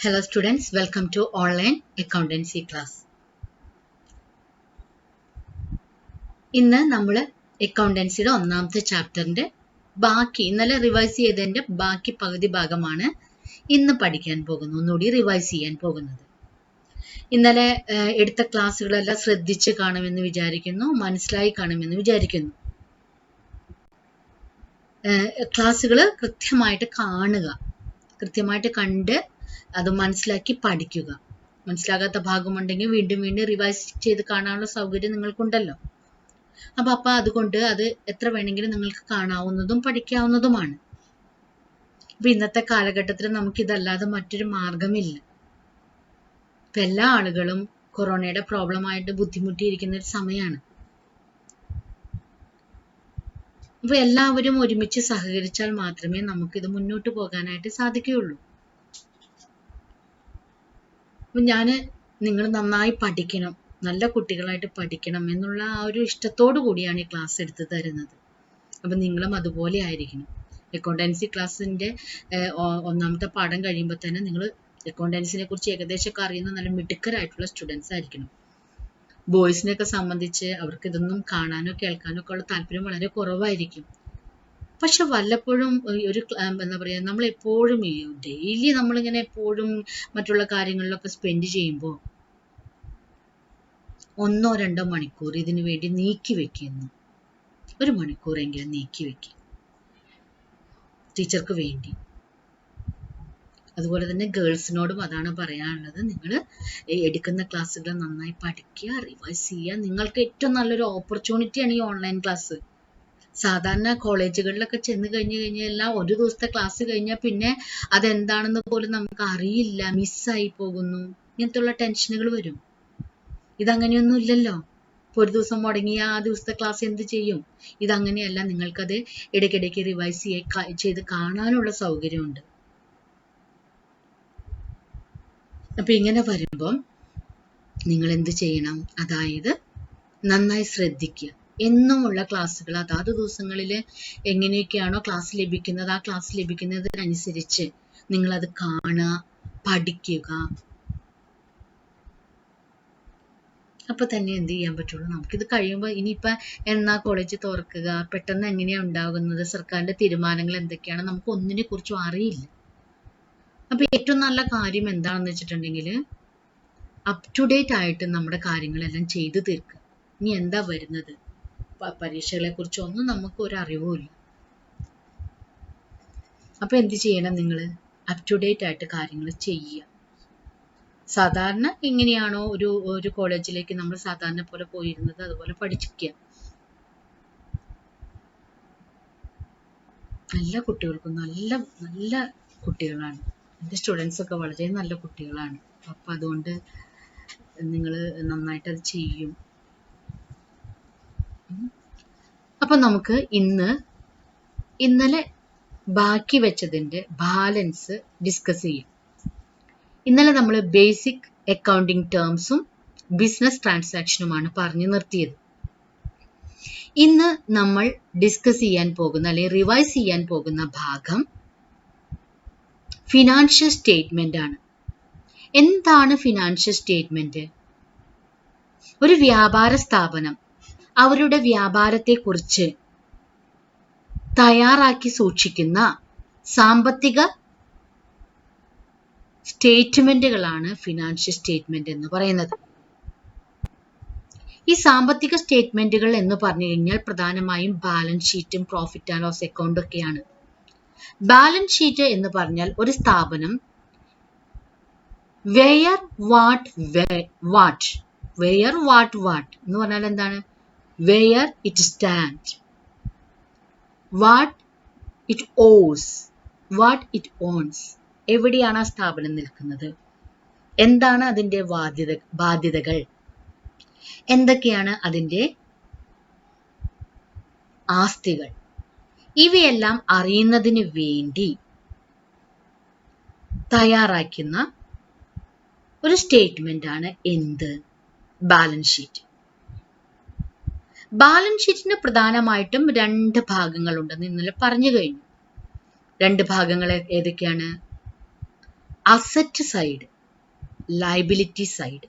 Hello students, welcome to online accountancy class. ഇന്ന് നമ്മൾ അക്കൗണ്ടൻസിയുടെ ഒന്നാമത്തെ ചാപ്റ്ററിന്റെ ബാക്കി ഇന്നലെ റിവൈസ് ചെയ്തതിന്റെ ബാക്കി പകുതി ഭാഗമാണ് ഇന്ന് പഠിക്കാൻ പോകുന്നത്, ഒന്നുകൂടി റിവൈസ് ചെയ്യാൻ പോകുന്നത്. ഇന്നലെ എടുത്ത ക്ലാസ്സുകളെല്ലാം ശ്രദ്ധിച്ച് കാണുമെന്ന് വിചാരിക്കുന്നു, മനസ്സിലായി കാണുമെന്ന് വിചാരിക്കുന്നു. ക്ലാസ്സുകൾ കൃത്യമായിട്ട് കാണുക, കൃത്യമായിട്ട് കണ്ട് അത് മനസ്സിലാക്കി പഠിക്കുക. മനസ്സിലാകാത്ത ഭാഗമുണ്ടെങ്കിൽ വീണ്ടും വീണ്ടും റിവൈസ് ചെയ്ത് കാണാനുള്ള സൗകര്യം നിങ്ങൾക്കുണ്ടല്ലോ. അപ്പൊ അതുകൊണ്ട് അത് എത്ര വേണമെങ്കിലും നിങ്ങൾക്ക് കാണാവുന്നതും പഠിക്കാവുന്നതുമാണ്. അപ്പൊ ഇന്നത്തെ കാലഘട്ടത്തിൽ നമുക്കിതല്ലാതെ മറ്റൊരു മാർഗമില്ല. ഇപ്പൊ എല്ലാ ആളുകളും കൊറോണയുടെ പ്രോബ്ലമായിട്ട് ബുദ്ധിമുട്ടിയിരിക്കുന്ന ഒരു സമയമാണ്. അപ്പൊ എല്ലാവരും ഒരുമിച്ച് സഹകരിച്ചാൽ മാത്രമേ നമുക്കിത് മുന്നോട്ട് പോകാനായിട്ട് സാധിക്കുകയുള്ളൂ. അപ്പൊ നിങ്ങൾ നന്നായി പഠിക്കണം, നല്ല കുട്ടികളായിട്ട് പഠിക്കണം എന്നുള്ള ആ ഒരു ഇഷ്ടത്തോടു കൂടിയാണ് ഈ ക്ലാസ് എടുത്ത് തരുന്നത്. അപ്പൊ നിങ്ങളും അതുപോലെ ആയിരിക്കണം. അക്കൗണ്ടൻസി ക്ലാസ്സിന്റെ ഒന്നാമത്തെ പാഠം കഴിയുമ്പോൾ തന്നെ നിങ്ങൾ അക്കൗണ്ടൻസിനെ കുറിച്ച് ഏകദേശമൊക്കെ അറിയുന്ന നല്ല മിടുക്കരായിട്ടുള്ള സ്റ്റുഡൻസ് ആയിരിക്കണം. ബോയ്സിനെയൊക്കെ സംബന്ധിച്ച് അവർക്ക് ഇതൊന്നും കാണാനോ കേൾക്കാനോ ഒക്കെ ഉള്ള താല്പര്യം വളരെ കുറവായിരിക്കും. പക്ഷെ വല്ലപ്പോഴും ഒരു എന്താ പറയുക, നമ്മളെപ്പോഴും ഡെയിലി നമ്മളിങ്ങനെ എപ്പോഴും മറ്റുള്ള കാര്യങ്ങളിലൊക്കെ സ്പെൻഡ് ചെയ്യുമ്പോൾ 1-2 മണിക്കൂർ ഇതിനു വേണ്ടി നീക്കി വെക്കുന്നു. 1 മണിക്കൂറെങ്കിലും നീക്കി വെക്കുക ടീച്ചർക്ക് വേണ്ടി. അതുപോലെ തന്നെ ഗേൾസിനോടും അതാണ് പറയാനുള്ളത്. നിങ്ങൾ എടുക്കുന്ന ക്ലാസ്സുകൾ നന്നായി പഠിക്കുക, റിവൈസ് ചെയ്യുക. നിങ്ങൾക്ക് ഏറ്റവും നല്ലൊരു ഓപ്പർച്യൂണിറ്റിയാണ് ഈ ഓൺലൈൻ ക്ലാസ്. സാധാരണ കോളേജുകളിലൊക്കെ ചെന്ന് കഴിഞ്ഞാൽ ഒരു ദിവസത്തെ ക്ലാസ് കഴിഞ്ഞാൽ പിന്നെ അതെന്താണെന്ന് പോലും നമുക്ക് അറിയില്ല, മിസ്സായി പോകുന്നു, ഇങ്ങനത്തെ ടെൻഷനുകൾ വരും. ഇതങ്ങനെയൊന്നും ഇല്ലല്ലോ. ഇപ്പൊ ഒരു ദിവസം മുടങ്ങിയ ആ ദിവസത്തെ ക്ലാസ് എന്ത് ചെയ്യും? ഇതങ്ങനെയല്ല, നിങ്ങൾക്കത് ഇടയ്ക്കിടയ്ക്ക് റിവൈസ് ചെയ്ത് കാണാനുള്ള സൗകര്യമുണ്ട്. അപ്പൊ ഇങ്ങനെ വരുമ്പം നിങ്ങൾ എന്ത് ചെയ്യണം? അതായത് നന്നായി ശ്രദ്ധിക്കുക. എന്നുമുള്ള ക്ലാസ്സുകൾ അതാത് ദിവസങ്ങളിൽ എങ്ങനെയൊക്കെയാണോ ക്ലാസ് ലഭിക്കുന്നത്, ആ ക്ലാസ് ലഭിക്കുന്നതിനനുസരിച്ച് നിങ്ങളത് കാണുക, പഠിക്കുക. അപ്പൊ തന്നെ എന്ത് ചെയ്യാൻ പറ്റുള്ളൂ, നമുക്കിത് കഴിയുമ്പോൾ ഇനിയിപ്പോൾ എന്നാ കോളേജ് തുറക്കുക, പെട്ടെന്ന് എങ്ങനെയാണ് ഉണ്ടാകുന്നത്, സർക്കാരിന്റെ തീരുമാനങ്ങൾ എന്തൊക്കെയാണ്, നമുക്ക് ഒന്നിനെ കുറിച്ചും അറിയില്ല. അപ്പൊ ഏറ്റവും നല്ല കാര്യം എന്താണെന്ന് വെച്ചിട്ടുണ്ടെങ്കിൽ അപ് ടു ഡേറ്റ് ആയിട്ട് നമ്മുടെ കാര്യങ്ങളെല്ലാം ചെയ്തു തീർക്കുക. ഇനി എന്താ വരുന്നത്, പരീക്ഷകളെ കുറിച്ചൊന്നും നമുക്ക് ഒരു അറിവുമില്ല. അപ്പൊ എന്ത് ചെയ്യണം? നിങ്ങൾ അപ് ടു ഡേറ്റ് ആയിട്ട് കാര്യങ്ങൾ ചെയ്യുക. സാധാരണ എങ്ങനെയാണോ ഒരു കോളേജിലേക്ക് നമ്മൾ സാധാരണ പോലെ പോയിരുന്നത് അതുപോലെ പഠിക്കുക. നല്ല കുട്ടികൾക്കും നല്ല നല്ല കുട്ടികളാണ് എൻ്റെ സ്റ്റുഡൻസ് ഒക്കെ, വളരെ നല്ല കുട്ടികളാണ്. അപ്പൊ അതുകൊണ്ട് നിങ്ങൾ നന്നായിട്ട് അത് ചെയ്യും. അപ്പൊ നമുക്ക് ഇന്നലെ ബാക്കി വെച്ചതിന്റെ ബാലൻസ് ഡിസ്കസ് ചെയ്യും. ഇന്നലെ നമ്മൾ ബേസിക് അക്കൗണ്ടിങ് ടേംസും ബിസിനസ് ട്രാൻസാക്ഷനുമാണ് പറഞ്ഞു നിർത്തിയത്. ഇന്ന് നമ്മൾ ഡിസ്കസ് ചെയ്യാൻ പോകുന്ന അല്ലെങ്കിൽ റിവൈസ് ചെയ്യാൻ പോകുന്ന ഭാഗം ഫിനാൻഷ്യൽ സ്റ്റേറ്റ്മെന്റ് ആണ്. എന്താണ് ഫിനാൻഷ്യൽ സ്റ്റേറ്റ്മെന്റ്? ഒരു വ്യാപാര സ്ഥാപനം അവരുടെ വ്യാപാരത്തെക്കുറിച്ച് തയ്യാറാക്കി സൂക്ഷിക്കുന്ന സാമ്പത്തിക സ്റ്റേറ്റ്മെന്റുകളാണ് ഫിനാൻഷ്യൽ സ്റ്റേറ്റ്മെന്റ് എന്ന് പറയുന്നത്. ഈ സാമ്പത്തിക സ്റ്റേറ്റ്മെന്റുകൾ എന്ന് പറഞ്ഞു കഴിഞ്ഞാൽ പ്രധാനമായും ബാലൻസ് ഷീറ്റും പ്രോഫിറ്റ് ആൻഡ് ലോസ് അക്കൗണ്ടും ഒക്കെയാണ്. ബാലൻസ് ഷീറ്റ് എന്ന് പറഞ്ഞാൽ ഒരു സ്ഥാപനം വെയർ വാട്ട് എന്ന് പറഞ്ഞാൽ എന്താണ്? Where it stand, what it owes, what it owns. എവിടെയാണ് ആ സ്ഥാപനം നിൽക്കുന്നത്, എന്താണ് അതിൻ്റെ ബാധ്യതകൾ, എന്തൊക്കെയാണ് അതിൻ്റെ ആസ്തികൾ, ഇവയെല്ലാം അറിയുന്നതിന് വേണ്ടി തയ്യാറാക്കുന്ന ഒരു സ്റ്റേറ്റ്മെന്റ് ആണ് എന്ത്? Balance sheet. ബാലൻസ് ഷീറ്റിന് പ്രധാനമായിട്ടും 2 ഭാഗങ്ങളുണ്ടെന്ന് ഇന്നലെ പറഞ്ഞു കഴിഞ്ഞു. 2 ഭാഗങ്ങൾ ഏതൊക്കെയാണ്? Asset side, liability side.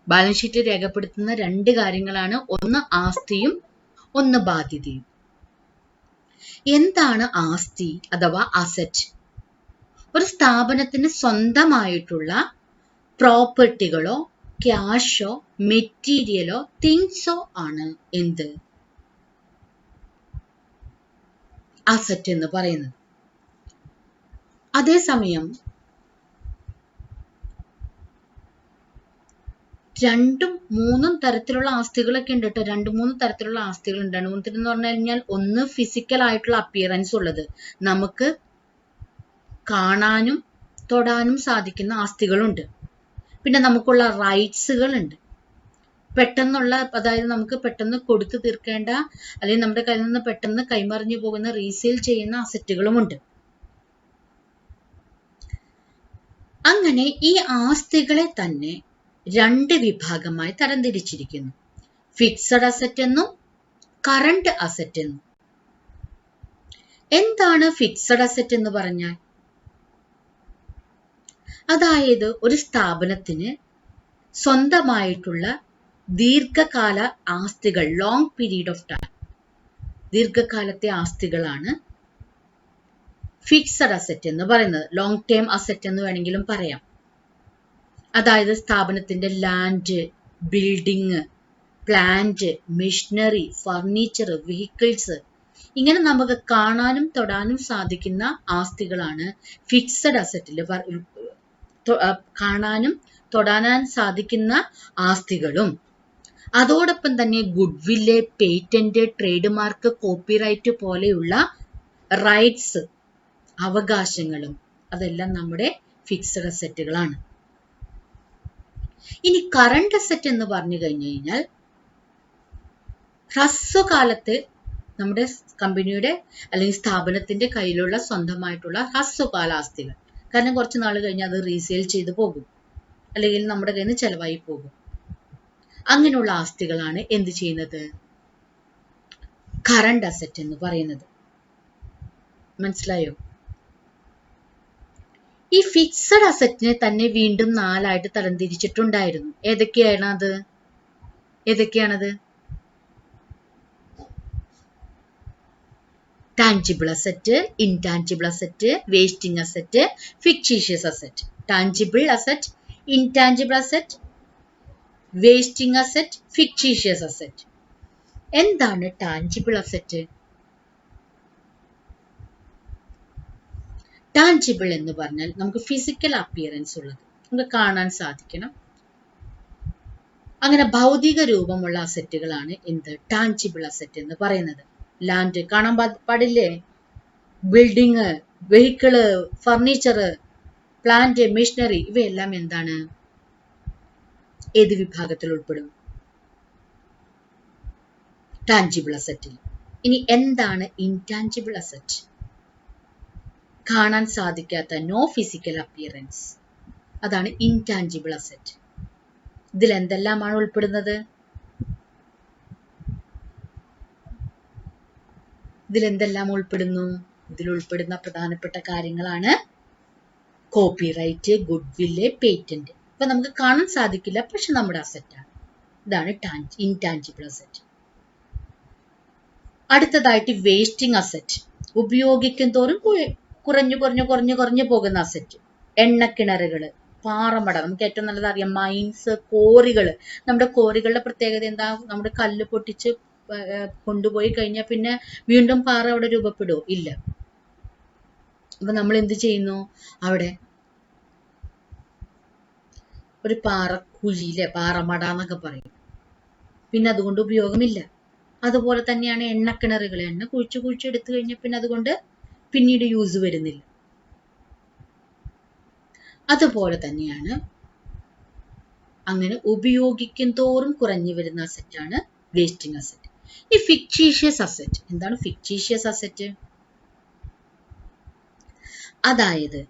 Balance sheet രേഖപ്പെടുത്തുന്ന രണ്ട് കാര്യങ്ങളാണ്, ഒന്ന് ആസ്തിയും ഒന്ന് ബാധ്യതയും. എന്താണ് ആസ്തി അഥവാ അസറ്റ്? ഒരു സ്ഥാപനത്തിന് സ്വന്തമായിട്ടുള്ള പ്രോപ്പർട്ടികളോ ക്യാഷോ മെറ്റീരിയലോ തിങ്സോ ആണ് എന്ത്? അസറ്റ് എന്ന് പറയുന്നത്. അതേസമയം രണ്ടും മൂന്നും തരത്തിലുള്ള ആസ്തികളൊക്കെ ഉണ്ട് കേട്ടോ. 2-3 തരത്തിലുള്ള ആസ്തികളുണ്ട്. 2-3 എന്ന് പറഞ്ഞു കഴിഞ്ഞാൽ, ഒന്ന് ഫിസിക്കൽ ആയിട്ടുള്ള അപ്പിയറൻസ് ഉള്ളത്, നമുക്ക് കാണാനും തൊടാനും സാധിക്കുന്ന ആസ്തികളുണ്ട്. പിന്നെ നമുക്കുള്ള റൈറ്റ്സുകൾ ഉണ്ട്. പെട്ടെന്നുള്ള, അതായത് നമുക്ക് പെട്ടെന്ന് കൊടുത്തു തീർക്കേണ്ട അല്ലെങ്കിൽ നമ്മുടെ കയ്യിൽ നിന്ന് പെട്ടെന്ന് കൈമറിഞ്ഞു പോകുന്ന റീസെയിൽ ചെയ്യുന്ന അസറ്റുകളുമുണ്ട്. അങ്ങനെ ഈ ആസ്തികളെ തന്നെ രണ്ട് വിഭാഗമായി തരംതിരിച്ചിരിക്കുന്നു. ഫിക്സഡ് അസറ്റ് എന്നും കറണ്ട് അസറ്റ് എന്നും. എന്താണ് ഫിക്സഡ് അസറ്റ് എന്ന് പറഞ്ഞാൽ? അതായത് ഒരു സ്ഥാപനത്തിന് സ്വന്തമായിട്ടുള്ള ദീർഘകാല ആസ്തികൾ, ലോങ് പീരീഡ് ഓഫ് ടൈം, ദീർഘകാലത്തെ ആസ്തികളാണ് ഫിക്സഡ് അസറ്റ് എന്ന് പറയുന്നത്. ലോങ് ടേം അസറ്റ് എന്ന് വേണമെങ്കിലും പറയാം. അതായത് സ്ഥാപനത്തിന്റെ land, building, plant, machinery, furniture, vehicles, ഇങ്ങനെ നമുക്ക് കാണാനും തൊടാനും സാധിക്കുന്ന ആസ്തികളാണ് ഫിക്സഡ് അസറ്റിൽ. കാണാനും തൊടാനും സാധിക്കുന്ന ആസ്തികളും അതോടൊപ്പം തന്നെ goodwill, patent, trade mark, copyright പോലെയുള്ള റൈറ്റ്സ്, അവകാശങ്ങളും, അതെല്ലാം നമ്മുടെ ഫിക്സഡ് അസറ്റുകളാണ്. ഇനി കറണ്ട് അസറ്റ് എന്ന് പറഞ്ഞു കഴിഞ്ഞു കഴിഞ്ഞാൽ, ഹ്രസ്വകാലത്ത് നമ്മുടെ കമ്പനിയുടെ അല്ലെങ്കിൽ സ്ഥാപനത്തിന്റെ കയ്യിലുള്ള സ്വന്തമായിട്ടുള്ള ഹ്രസ്വകാല ആസ്തികൾ. കാരണം കുറച്ച് നാൾ കഴിഞ്ഞാൽ അത് റീസെയിൽ ചെയ്തു പോകും, അല്ലെങ്കിൽ നമ്മുടെ കയ്യിൽ നിന്ന് ചെലവായി പോകും. അങ്ങനെയുള്ള ആസ്തികളാണ് എന്ത് ചെയ്യുന്നത്? കറണ്ട് അസറ്റ് എന്ന് പറയുന്നത്. മനസ്സിലായോ? ഈ ഫിക്സഡ് അസറ്റിനെ തന്നെ വീണ്ടും 4ആയിട്ട് തരംതിരിച്ചിട്ടുണ്ടായിരുന്നു. ഏതൊക്കെയാണത്? Tangible asset, intangible asset, wasting asset, fictitious asset. Tangible asset, intangible asset, wasting asset, fictitious asset. എന്താണ് ടാഞ്ചിബിൾ അസറ്റ്? ടാഞ്ചിബിൾ എന്ന് പറഞ്ഞാൽ നമുക്ക് ഫിസിക്കൽ അപ്പിയറൻസ് ഉള്ളത്, നമുക്ക് കാണാൻ സാധിക്കണം, അങ്ങനെ ഭൗതിക രൂപമുള്ള അസറ്റുകളാണ് എന്ത്? ടാഞ്ചിബിൾ അസറ്റ് എന്ന് പറയുന്നത്. ലാൻഡ് കാണാൻ പാടില്ലേ? Building, vehicle, furniture, plant, machinery, ഇവയെല്ലാം എന്താണ്? ഏത് വിഭാഗത്തിൽ ഉൾപ്പെടും? ടാഞ്ചിബിൾ അസറ്റിൽ. ഇനി എന്താണ് ഇൻടാഞ്ചിബിൾ അസറ്റ്? കാണാൻ സാധിക്കാത്ത, നോ ഫിസിക്കൽ അപ്പിയറൻസ്, അതാണ് ഇൻടാഞ്ചിബിൾ അസറ്റ്. ഇതിൽ എന്തെല്ലാമാണ് ഉൾപ്പെടുന്നത്? ഇതിൽ ഉൾപ്പെടുന്ന പ്രധാനപ്പെട്ട കാര്യങ്ങളാണ് കോപ്പിറൈറ്റ്, ഗുഡ്വില്ല്, പേറ്റന്റ്. ഇപ്പൊ നമുക്ക് കാണാൻ സാധിക്കില്ല, പക്ഷെ നമ്മുടെ അസറ്റാണ്. ഇതാണ് ഇൻടാഞ്ചിബിൾ അസറ്റ്. അടുത്തതായിട്ട് വേസ്റ്റിംഗ് അസറ്റ്. ഉപയോഗിക്കും തോറും കുറഞ്ഞു പോകുന്ന അസറ്റ്. എണ്ണക്കിണറുകള്, പാറമട, നമുക്ക് ഏറ്റവും നല്ലത് അറിയാം, മൈൻസ്, കോറികള്. നമ്മുടെ കോറികളുടെ പ്രത്യേകത എന്താ? നമ്മുടെ കല്ല് പൊട്ടിച്ച് കൊണ്ടുപോയി കഴിഞ്ഞാൽ പിന്നെ വീണ്ടും പാറ അവിടെ രൂപപ്പെടുമോ? ഇല്ല. അപ്പൊ നമ്മൾ എന്ത് ചെയ്യുന്നു? അവിടെ ഒരു പാറക്കുഴിയിലെ, പാറമട എന്നൊക്കെ പറയും, പിന്നെ അതുകൊണ്ട് ഉപയോഗമില്ല. അതുപോലെ തന്നെയാണ് എണ്ണക്കിണറുകൾ. എണ്ണ കുഴിച്ച് എടുത്തു കഴിഞ്ഞാൽ പിന്നെ അതുകൊണ്ട് പിന്നീട് യൂസ് വരുന്നില്ല. അതുപോലെ തന്നെയാണ് അങ്ങനെ ഉപയോഗിക്കും തോറും കുറഞ്ഞു വരുന്ന അസറ്റാണ് വേസ്റ്റിംഗ് അസറ്റ്. ഈ ഫിക്ടീഷ്യസ് അസറ്റ്. എന്താണ് ഫിക്ടീഷ്യസ് അസറ്റ്? അതായത്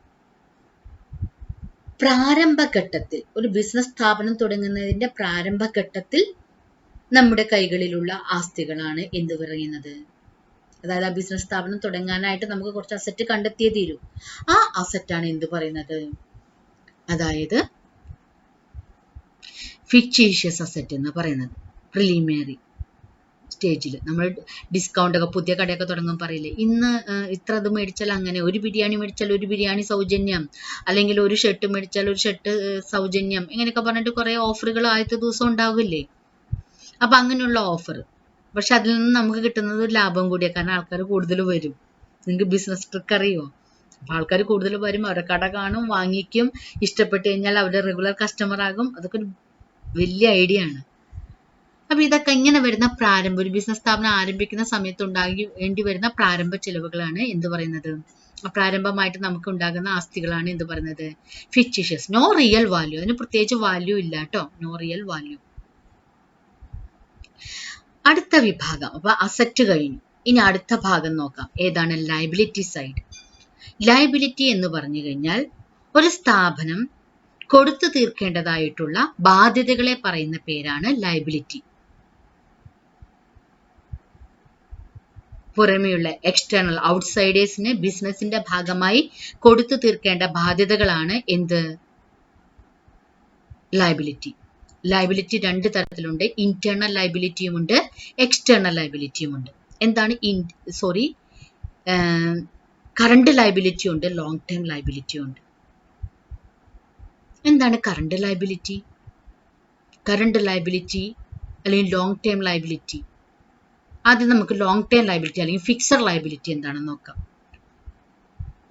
പ്രാരംഭഘട്ടത്തിൽ, ഒരു ബിസിനസ് സ്ഥാപനം തുടങ്ങുന്നതിന്റെ പ്രാരംഭഘട്ടത്തിൽ നമ്മുടെ കൈകളിലുള്ള ആസ്തികളാണ് എന്ത് പറയുന്നത്? അതായത് ആ ബിസിനസ് സ്ഥാപനം തുടങ്ങാനായിട്ട് നമുക്ക് കുറച്ച് അസറ്റ് കണ്ടെത്തിയേ തീരൂ. ആ അസറ്റാണ് എന്ത് പറയുന്നത്, അതായത് ഫിക്റ്റീഷ്യസ് അസറ്റ് എന്ന് പറയുന്നത്. പ്രിലിമിനറി സ്റ്റേജിൽ നമ്മൾ ഡിസ്കൗണ്ട് ഒക്കെ പുതിയ കടയൊക്കെ തുടങ്ങുമ്പോൾ പറയില്ലേ, ഇന്ന് ഇത്ര അത് മേടിച്ചാൽ അങ്ങനെ, ഒരു ബിരിയാണി മേടിച്ചാൽ ഒരു ബിരിയാണി സൗജന്യം, അല്ലെങ്കിൽ ഒരു ഷർട്ട് മേടിച്ചാൽ ഒരു ഷർട്ട് സൗജന്യം, ഇങ്ങനെയൊക്കെ പറഞ്ഞിട്ട് കുറേ ഓഫറുകൾ ആദ്യത്തെ ദിവസം ഉണ്ടാവില്ലേ. അപ്പം അങ്ങനെയുള്ള ഓഫർ, പക്ഷെ അതിൽ നിന്ന് നമുക്ക് കിട്ടുന്നത് ഒരു ലാഭം കൂടിയാണ്. കാരണം ആൾക്കാർ കൂടുതൽ വരും. നിങ്ങൾക്ക് ബിസിനസ് ട്രിക്ക് അറിയോ? അപ്പം ആൾക്കാർ കൂടുതൽ വരും, അവരുടെ കട കാണും, വാങ്ങിക്കും, ഇഷ്ടപ്പെട്ട് കഴിഞ്ഞാൽ അവരുടെ റെഗുലർ കസ്റ്റമർ ആകും. അതൊക്കെ ഒരു വലിയ ഐഡിയ ആണ്. അപ്പൊ ഇതൊക്കെ ഇങ്ങനെ വരുന്ന പ്രാരംഭ, ഒരു ബിസിനസ് സ്ഥാപനം ആരംഭിക്കുന്ന സമയത്ത് വേണ്ടി വരുന്ന പ്രാരംഭ ചെലവുകളാണ് എന്ത് പറയുന്നത്, പ്രാരംഭമായിട്ട് നമുക്ക് ഉണ്ടാകുന്ന ആസ്തികളാണ് എന്ത് പറയുന്നത്, ഫിക്റ്റീഷ്യസ്. നോ റിയൽ വാല്യൂ, അതിന് പ്രത്യേകിച്ച് വാല്യൂ ഇല്ല കേട്ടോ, നോ റിയൽ വാല്യൂ. അടുത്ത വിഭാഗം, അപ്പൊ അസറ്റ് കഴിഞ്ഞു. ഇനി അടുത്ത ഭാഗം നോക്കാം, ഏതാണ്, ലയബിലിറ്റി സൈഡ്. ലയബിലിറ്റി എന്ന് പറഞ്ഞു കഴിഞ്ഞാൽ ഒരു സ്ഥാപനം കൊടുത്തു തീർക്കേണ്ടതായിട്ടുള്ള ബാധ്യതകളെ പറയുന്ന പേരാണ് ലയബിലിറ്റി. പുറമെയുള്ള എക്സ്റ്റേണൽ ഔട്ട്സൈഡേഴ്സിന് ബിസിനസിന്റെ ഭാഗമായി കൊടുത്തു തീർക്കേണ്ട ബാധ്യതകളാണ് എന്ത്, ലയബിലിറ്റി. ലയബിലിറ്റി രണ്ട് തരത്തിലുണ്ട്, ഇന്റേണൽ ലയബിലിറ്റിയും ഉണ്ട്, എക്സ്റ്റേണൽ ലയബിലിറ്റിയും ഉണ്ട്. എന്താണ് കറണ്ട് ലയബിലിറ്റി ഉണ്ട്, ലോങ് ടേം ലയബിലിറ്റി ഉണ്ട്. എന്താണ് കറണ്ട് ലയബിലിറ്റി, കറണ്ട് ലയബിലിറ്റി അല്ലെങ്കിൽ ലോങ് ടേം ലയബിലിറ്റി? ആദ്യം നമുക്ക് ലോങ് ടേം ലയബിലിറ്റി അല്ലെങ്കിൽ ഫിക്സഡ് ലയബിലിറ്റി എന്താണെന്ന് നോക്കാം.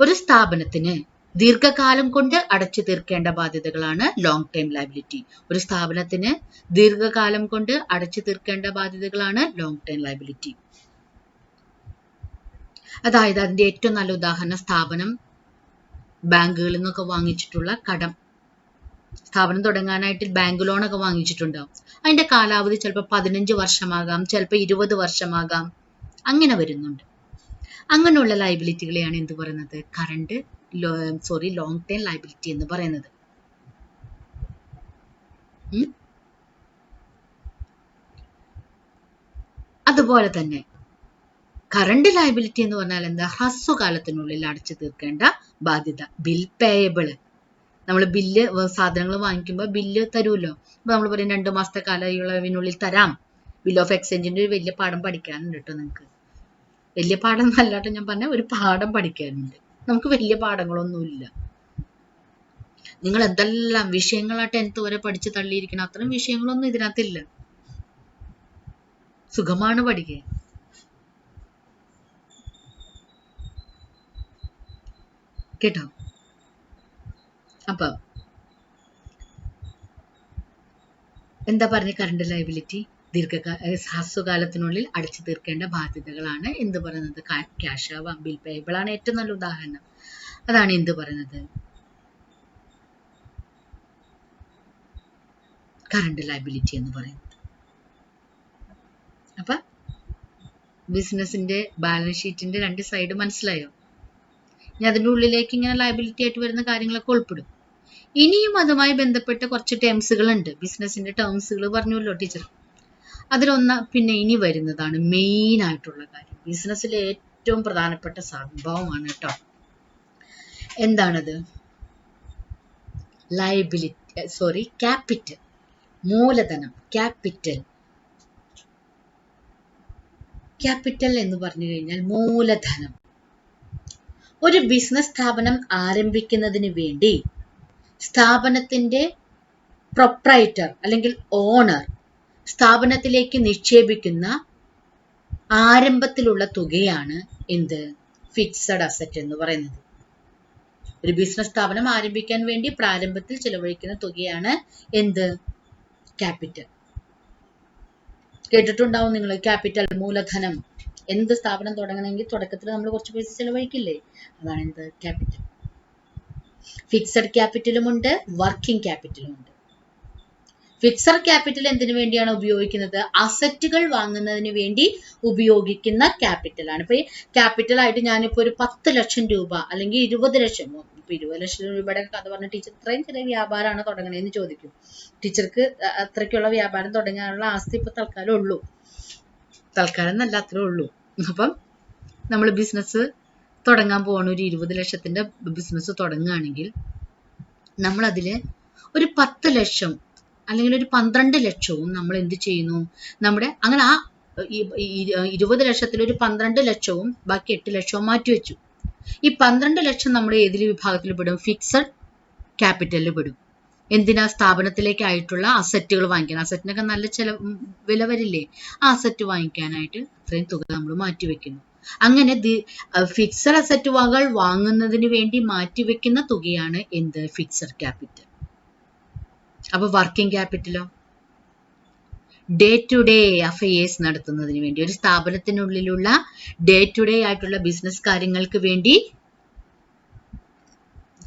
ഒരു സ്ഥാപനത്തിന് ദീർഘകാലം കൊണ്ട് അടച്ചു തീർക്കേണ്ട ബാധ്യതകളാണ് ലോങ് ടേം ലയബിലിറ്റി. ഒരു സ്ഥാപനത്തിന് ദീർഘകാലം കൊണ്ട് അടച്ചു തീർക്കേണ്ട ബാധ്യതകളാണ് ലോങ് ടേം ലയബിലിറ്റി. അതായത് അതിന്റെ ഏറ്റവും നല്ല ഉദാഹരണം, സ്ഥാപനം ബാങ്കുകളിൽ നിന്നൊക്കെ വാങ്ങിച്ചിട്ടുള്ള കടം. സ്ഥാപനം തുടങ്ങാനായിട്ട് ബാങ്ക് ലോണൊക്കെ വാങ്ങിച്ചിട്ടുണ്ടാവും. അതിന്റെ കാലാവധി ചിലപ്പോൾ 15 വർഷമാകാം, ചിലപ്പോൾ 20 വർഷമാകാം, അങ്ങനെ വരുന്നുണ്ട്. അങ്ങനെയുള്ള ലയബിലിറ്റികളെയാണ് എന്ത് പറയുന്നത്, ലോങ് ടേം ലയബിലിറ്റി എന്ന് പറയുന്നത്. അതുപോലെ തന്നെ കറണ്ട് ലയബിലിറ്റി എന്ന് പറഞ്ഞാൽ എന്താ, ഹ്രസ്വകാലത്തിനുള്ളിൽ അടച്ചു തീർക്കേണ്ട ബാധ്യത. ബിൽ പേയബിള്, നമ്മൾ ബില്ല്, സാധനങ്ങൾ വാങ്ങിക്കുമ്പോൾ ബില്ല് തരുമല്ലോ, അപ്പൊ നമ്മൾ പറയും 2 മാസത്തെ കാലയളവിനുള്ളിൽ തരാം. ബിൽ ഓഫ് എക്സ്ചേഞ്ചിന്റെ ഒരു വലിയ പാഠം പഠിക്കാനുണ്ട് കേട്ടോ നിങ്ങൾക്ക്. വലിയ പാഠം അല്ലാട്ടോ ഞാൻ പറഞ്ഞ, ഒരു പാഠം പഠിക്കാനുണ്ട്. നമുക്ക് വലിയ പാഠങ്ങളൊന്നുമില്ല. നിങ്ങൾ എന്തെല്ലാം വിഷയങ്ങളാ 10th വരെ പഠിച്ച് തള്ളിയിരിക്കണം, അത്രയും വിഷയങ്ങളൊന്നും ഇതിനകത്തില്ല. സുഖമാണ് പഠിക്കുക. കേട്ടോ? അപ്പൊ എന്താ പറഞ്ഞ, കറണ്ട് ലയബിലിറ്റി ഹ്രസ്വകാലത്തിനുള്ളിൽ അടച്ചു തീർക്കേണ്ട ബാധ്യതകളാണ് എന്ത് പറയുന്നത്, ക്യാഷ് ആവാം, ബിൽ പേയബിൾ ആണ് ഏറ്റവും നല്ല ഉദാഹരണം. അതാണ് എന്ത് പറയുന്നത്, കറണ്ട് ലയബിലിറ്റി എന്ന് പറയുന്നത്. അപ്പൊ ബിസിനസിന്റെ ബാലൻസ് ഷീറ്റിന്റെ 2 സൈഡ് മനസ്സിലായോ? ഇനി അതിന്റെ ഉള്ളിലേക്ക് ഇങ്ങനെ ലയബിലിറ്റി ആയിട്ട് വരുന്ന കാര്യങ്ങളൊക്കെ ഉൾപ്പെടും. ഇനിയും അതുമായി ബന്ധപ്പെട്ട കുറച്ച് ടേംസുകൾ ഉണ്ട്, ബിസിനസിന്റെ ടേംസുകൾ പറഞ്ഞല്ലോ ടീച്ചർ. പിന്നെ ഇനി വരുന്നതാണ് മെയിൻ ആയിട്ടുള്ള കാര്യം, ബിസിനസ്സിലെ ഏറ്റവും പ്രധാനപ്പെട്ട സംഭവമാണ് കേട്ടോ. എന്താണത്, ക്യാപിറ്റൽ, മൂലധനം. ക്യാപിറ്റൽ എന്ന് പറഞ്ഞു കഴിഞ്ഞാൽ മൂലധനം. ഒരു ബിസിനസ് സ്ഥാപനം ആരംഭിക്കുന്നതിന് വേണ്ടി സ്ഥാപനത്തിന്റെ പ്രൊപ്രൈറ്റർ അല്ലെങ്കിൽ ഓണർ സ്ഥാപനത്തിലേക്ക് നിക്ഷേപിക്കുന്ന ആരംഭത്തിലുള്ള തുകയാണ് എന്ത്, ഫിക്സഡ് അസറ്റ് എന്ന് പറയുന്നത്. ഒരു ബിസിനസ് സ്ഥാപനം ആരംഭിക്കാൻ വേണ്ടി പ്രാരംഭത്തിൽ ചെലവഴിക്കുന്ന തുകയാണ് എന്ത്, ക്യാപിറ്റൽ. കേട്ടിട്ടുണ്ടാവും നിങ്ങൾ, ക്യാപിറ്റൽ, മൂലധനം. എന്ത് സ്ഥാപനം തുടങ്ങണമെങ്കിൽ തുടക്കത്തിൽ നമ്മൾ കുറച്ച് പൈസ ചെലവഴിക്കില്ലേ, അതാണ് എന്ത്, ക്യാപിറ്റൽ. ഫിക്സഡ് ക്യാപിറ്റലും ഉണ്ട്, വർക്കിംഗ് ക്യാപിറ്റലും ഉണ്ട്. ഫിക്സഡ് ക്യാപിറ്റൽ എന്തിനു വേണ്ടിയാണ് ഉപയോഗിക്കുന്നത്, അസറ്റുകൾ വാങ്ങുന്നതിന് വേണ്ടി ഉപയോഗിക്കുന്ന ക്യാപിറ്റലാണ്. ഇപ്പൊ ഈ ക്യാപിറ്റൽ ആയിട്ട് ഞാനിപ്പോ ഒരു 10 ലക്ഷം രൂപ അല്ലെങ്കിൽ 20 ലക്ഷം, ഇപ്പൊ 20 ലക്ഷം രൂപയുടെ കഥ പറഞ്ഞ ടീച്ചർ ഇത്രയും ചെറിയ വ്യാപാരമാണ് തുടങ്ങണേന്ന് ചോദിക്കും. ടീച്ചർക്ക് അത്രയ്ക്കുള്ള വ്യാപാരം തുടങ്ങാനുള്ള ആസ്തി ഇപ്പൊ തൽക്കാലം എന്നല്ല, അത്രേ ഉള്ളൂ. അപ്പം നമ്മൾ ബിസിനസ് തുടങ്ങാൻ പോകണ ഒരു 20 ലക്ഷത്തിന്റെ ബിസിനസ് തുടങ്ങുകയാണെങ്കിൽ നമ്മളതില് ഒരു 10 ലക്ഷം അല്ലെങ്കിൽ ഒരു 12 ലക്ഷവും നമ്മൾ എന്ത് ചെയ്യുന്നു, നമ്മുടെ അങ്ങനെ ആ 20 ലക്ഷത്തിൽ ഒരു 12 ലക്ഷവും ബാക്കി 8 ലക്ഷവും മാറ്റിവെച്ചു. ഈ 12 ലക്ഷം നമ്മുടെ ഏതിൽ വിഭാഗത്തിൽ പെടും? ഫിക്സഡ് ക്യാപിറ്റലിൽ പെടും. എന്തിനാ? സ്ഥാപനത്തിലേക്കായിട്ടുള്ള അസറ്റുകൾ വാങ്ങിക്കാൻ. അസറ്റിനൊക്കെ നല്ല വില വരില്ലേ? ആ അസറ്റ് വാങ്ങിക്കാനായിട്ട് അത്രയും തുക നമ്മൾ മാറ്റിവെക്കുന്നു. അങ്ങനെ ഫിക്സഡ് അസറ്റ് വകകൾ വാങ്ങുന്നതിന് വേണ്ടി മാറ്റിവെക്കുന്ന തുകയാണ് എന്ത്? Fixed capital. അപ്പൊ വർക്കിംഗ് ക്യാപിറ്റലോ? ഡേ ടു ഡേ അഫയേഴ്സ് നടത്തുന്നതിന് വേണ്ടി, ഒരു സ്ഥാപനത്തിനുള്ളിലുള്ള ഡേ ടു ഡേ ആയിട്ടുള്ള ബിസിനസ് കാര്യങ്ങൾക്ക് വേണ്ടി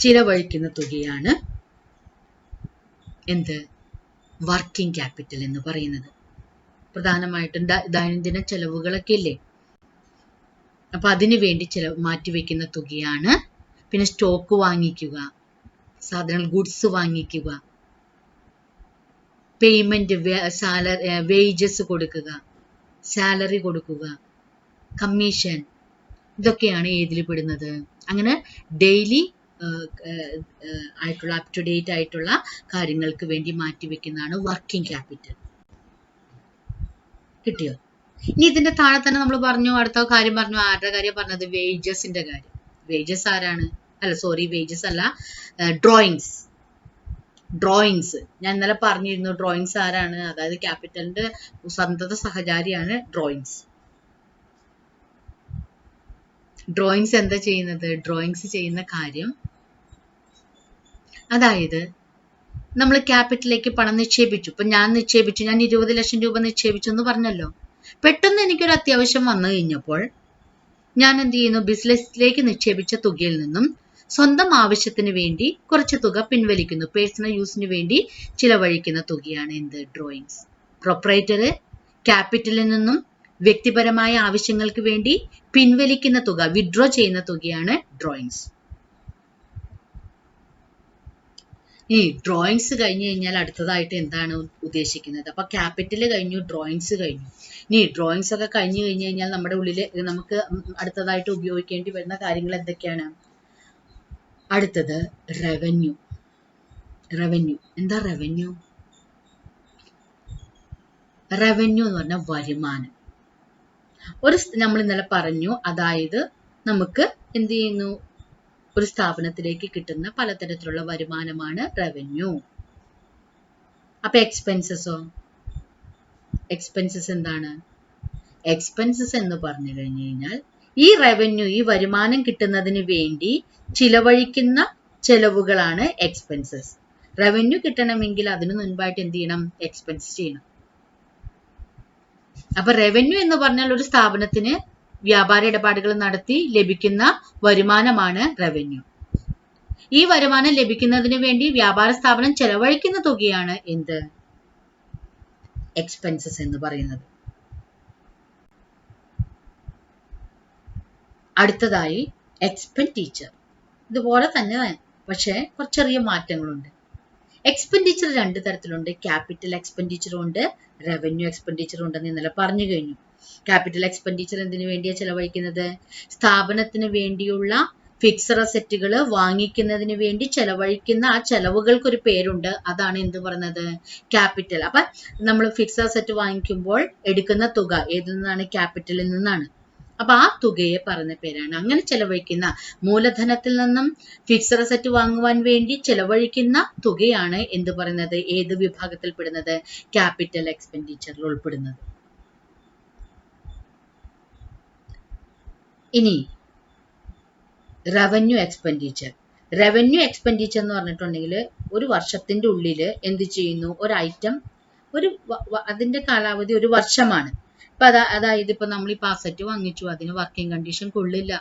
ചിലവഴിക്കുന്ന തുകയാണ് എന്ത്? വർക്കിംഗ് ക്യാപിറ്റൽ എന്ന് പറയുന്നത്. പ്രധാനമായിട്ടും ദൈനംദിന ചെലവുകളൊക്കെ ഇല്ലേ, അപ്പൊ അതിനു വേണ്ടി മാറ്റിവെക്കുന്ന തുകയാണ്. പിന്നെ സ്റ്റോക്ക് വാങ്ങിക്കുക, സാധനങ്ങൾ ഗുഡ്സ് വാങ്ങിക്കുക, പേയ്മെന്റ്, വേജസ് കൊടുക്കുക, സാലറി കൊടുക്കുക, കമ്മീഷൻ, ഇതൊക്കെയാണ് ഏതിൽ പെടുന്നത്? അങ്ങനെ ഡെയിലി ആയിട്ടുള്ള അപ് ടു ഡേറ്റ് ആയിട്ടുള്ള കാര്യങ്ങൾക്ക് വേണ്ടി മാറ്റിവെക്കുന്നതാണ് വർക്കിംഗ് ക്യാപിറ്റൽ. കിട്ടിയോ? ഇനി ഇതിന്റെ താഴെ തന്നെ നമ്മൾ പറഞ്ഞു, അടുത്ത കാര്യം പറഞ്ഞു. ആരുടെ കാര്യം പറഞ്ഞത്? വേജസിന്റെ കാര്യം. വേജസ് ആരാണ്? വേജസ് അല്ല, ഡ്രോയിങ്സ്. ഞാൻ ഇന്നലെ പറഞ്ഞിരുന്നു ഡ്രോയിങ്സ് ആരാണ്, അതായത് ക്യാപിറ്റലിന്റെ സന്തത സഹചാരിയാണ് ഡ്രോയിങ്സ്. ഡ്രോയിങ്സ് എന്താ ചെയ്യുന്നത്? ഡ്രോയിങ്സ് ചെയ്യുന്ന കാര്യം, അതായത് നമ്മൾ ക്യാപിറ്റലിലേക്ക് പണം നിക്ഷേപിച്ചു. ഇപ്പൊ ഞാൻ 20 ലക്ഷം രൂപ നിക്ഷേപിച്ചു എന്ന് പറഞ്ഞല്ലോ. പെട്ടെന്ന് എനിക്കൊരു അത്യാവശ്യം വന്നു കഴിഞ്ഞപ്പോൾ ഞാൻ എന്ത് ചെയ്യുന്നു? ബിസിനസ്സിലേക്ക് നിക്ഷേപിച്ച തുകയിൽ നിന്നും സ്വന്തം ആവശ്യത്തിന് വേണ്ടി കുറച്ച് തുക പിൻവലിക്കുന്നു. പേഴ്സണൽ യൂസിന് വേണ്ടി ചിലവഴിക്കുന്ന തുകയാണ് എന്ത്? ഡ്രോയിങ്സ്. പ്രൊപ്പറേറ്ററ് ക്യാപിറ്റലിൽ നിന്നും വ്യക്തിപരമായ ആവശ്യങ്ങൾക്ക് വേണ്ടി പിൻവലിക്കുന്ന തുക, വിഡ്രോ ചെയ്യുന്ന തുകയാണ് ഡ്രോയിങ്സ്. ഈ ഡ്രോയിങ്സ് കഴിഞ്ഞു കഴിഞ്ഞാൽ അടുത്തതായിട്ട് എന്താണ് ഉദ്ദേശിക്കുന്നത്? അപ്പൊ ക്യാപിറ്റൽ കഴിഞ്ഞു, ഡ്രോയിങ്സ് കഴിഞ്ഞു. ഇനി ഡ്രോയിങ്സ് ഒക്കെ കഴിഞ്ഞു കഴിഞ്ഞാൽ നമ്മുടെ ഉള്ളിൽ നമുക്ക് അടുത്തതായിട്ട് ഉപയോഗിക്കേണ്ടി വരുന്ന കാര്യങ്ങൾ എന്തൊക്കെയാണ്? അടുത്തത് റവന്യൂ. എന്താ റവന്യൂ? റവന്യൂ എന്ന് പറഞ്ഞാൽ വരുമാനം. നമ്മൾ ഇന്നലെ പറഞ്ഞു, അതായത് നമുക്ക് എന്ത് ചെയ്യുന്നു? ഒരു സ്ഥാപനത്തിലേക്ക് കിട്ടുന്ന പലതരത്തിലുള്ള വരുമാനമാണ് റവന്യൂ. അപ്പൊ എക്സ്പെൻസസോ? എക്സ്പെൻസസ് എന്താണ്? എക്സ്പെൻസസ് എന്ന് പറഞ്ഞു കഴിഞ്ഞു കഴിഞ്ഞാൽ ഈ റവന്യൂ, ഈ വരുമാനം കിട്ടുന്നതിന് വേണ്ടി ചിലവഴിക്കുന്ന ചെലവുകളാണ് എക്സ്പെൻസസ്. റവന്യൂ കിട്ടണമെങ്കിൽ അതിനു മുൻപായിട്ട് എന്ത് ചെയ്യണം? എക്സ്പെൻസ് ചെയ്യണം. അപ്പൊ റവന്യൂ എന്ന് പറഞ്ഞാൽ ഒരു സ്ഥാപനത്തിന് വ്യാപാര ഇടപാടുകൾ നടത്തി ലഭിക്കുന്ന വരുമാനമാണ് റവന്യൂ. ഈ വരുമാനം ലഭിക്കുന്നതിന് വേണ്ടി വ്യാപാര സ്ഥാപനം ചെലവഴിക്കുന്ന തുകയാണ് എന്ത്? എക്സ്പെൻസസ് എന്ന് പറയുന്നത്. അടുത്തതായി എക്സ്പെൻഡിച്ചർ. ഇതുപോലെ തന്നെ, പക്ഷേ കുറച്ച് ചെറിയ മാറ്റങ്ങളുണ്ട്. എക്സ്പെൻഡിച്ചർ 2 തരത്തിലുണ്ട്. ക്യാപിറ്റൽ എക്സ്പെൻഡിച്ചറും ഉണ്ട്, റവന്യൂ എക്സ്പെൻഡിച്ചറും ഉണ്ടെന്ന് ഇന്നലെ പറഞ്ഞു കഴിഞ്ഞു. ക്യാപിറ്റൽ എക്സ്പെൻഡിച്ചർ എന്തിനു വേണ്ടിയാണ് ചെലവഴിക്കുന്നത്? സ്ഥാപനത്തിന് വേണ്ടിയുള്ള ഫിക്സഡ് അസറ്റുകൾ വാങ്ങിക്കുന്നതിന് വേണ്ടി ചെലവഴിക്കുന്ന ആ ചെലവുകൾക്ക് ഒരു പേരുണ്ട്. അതാണ് എന്ത് പറയുന്നത്? ക്യാപിറ്റൽ. അപ്പൊ നമ്മൾ ഫിക്സഡ് അസറ്റ് വാങ്ങിക്കുമ്പോൾ എടുക്കുന്ന തുക ഏതിൽ നിന്നാണ്? ക്യാപിറ്റലിൽ നിന്നാണ്. അപ്പൊ ആ തുകയെ പറഞ്ഞ പേരാണ്. അങ്ങനെ ചെലവഴിക്കുന്ന മൂലധനത്തിൽ നിന്നും ഫിക്സഡ് അസറ്റ് വാങ്ങുവാൻ വേണ്ടി ചെലവഴിക്കുന്ന തുകയാണ് എന്ത് പറയുന്നത്? ഏത് വിഭാഗത്തിൽ പെടുന്നത്? ക്യാപിറ്റൽ എക്സ്പെൻഡിച്ചറിൽ ഉൾപ്പെടുന്നത്. ഇനി റവന്യൂ എക്സ്പെൻഡിച്ചർ. റവന്യൂ എക്സ്പെൻഡിച്ചർ എന്ന് പറഞ്ഞിട്ടുണ്ടെങ്കിൽ ഒരു വർഷത്തിന്റെ ഉള്ളിൽ എന്ത് ചെയ്യുന്നു? ഒരു ഐറ്റം, അതിന്റെ കാലാവധി ഒരു വർഷമാണ്. ഇപ്പൊ അതായത് ഇപ്പൊ നമ്മളിപ്പോ അസറ്റ് വാങ്ങിച്ചു, അതിന് വർക്കിംഗ് കണ്ടീഷൻ കൊള്ളില്ല.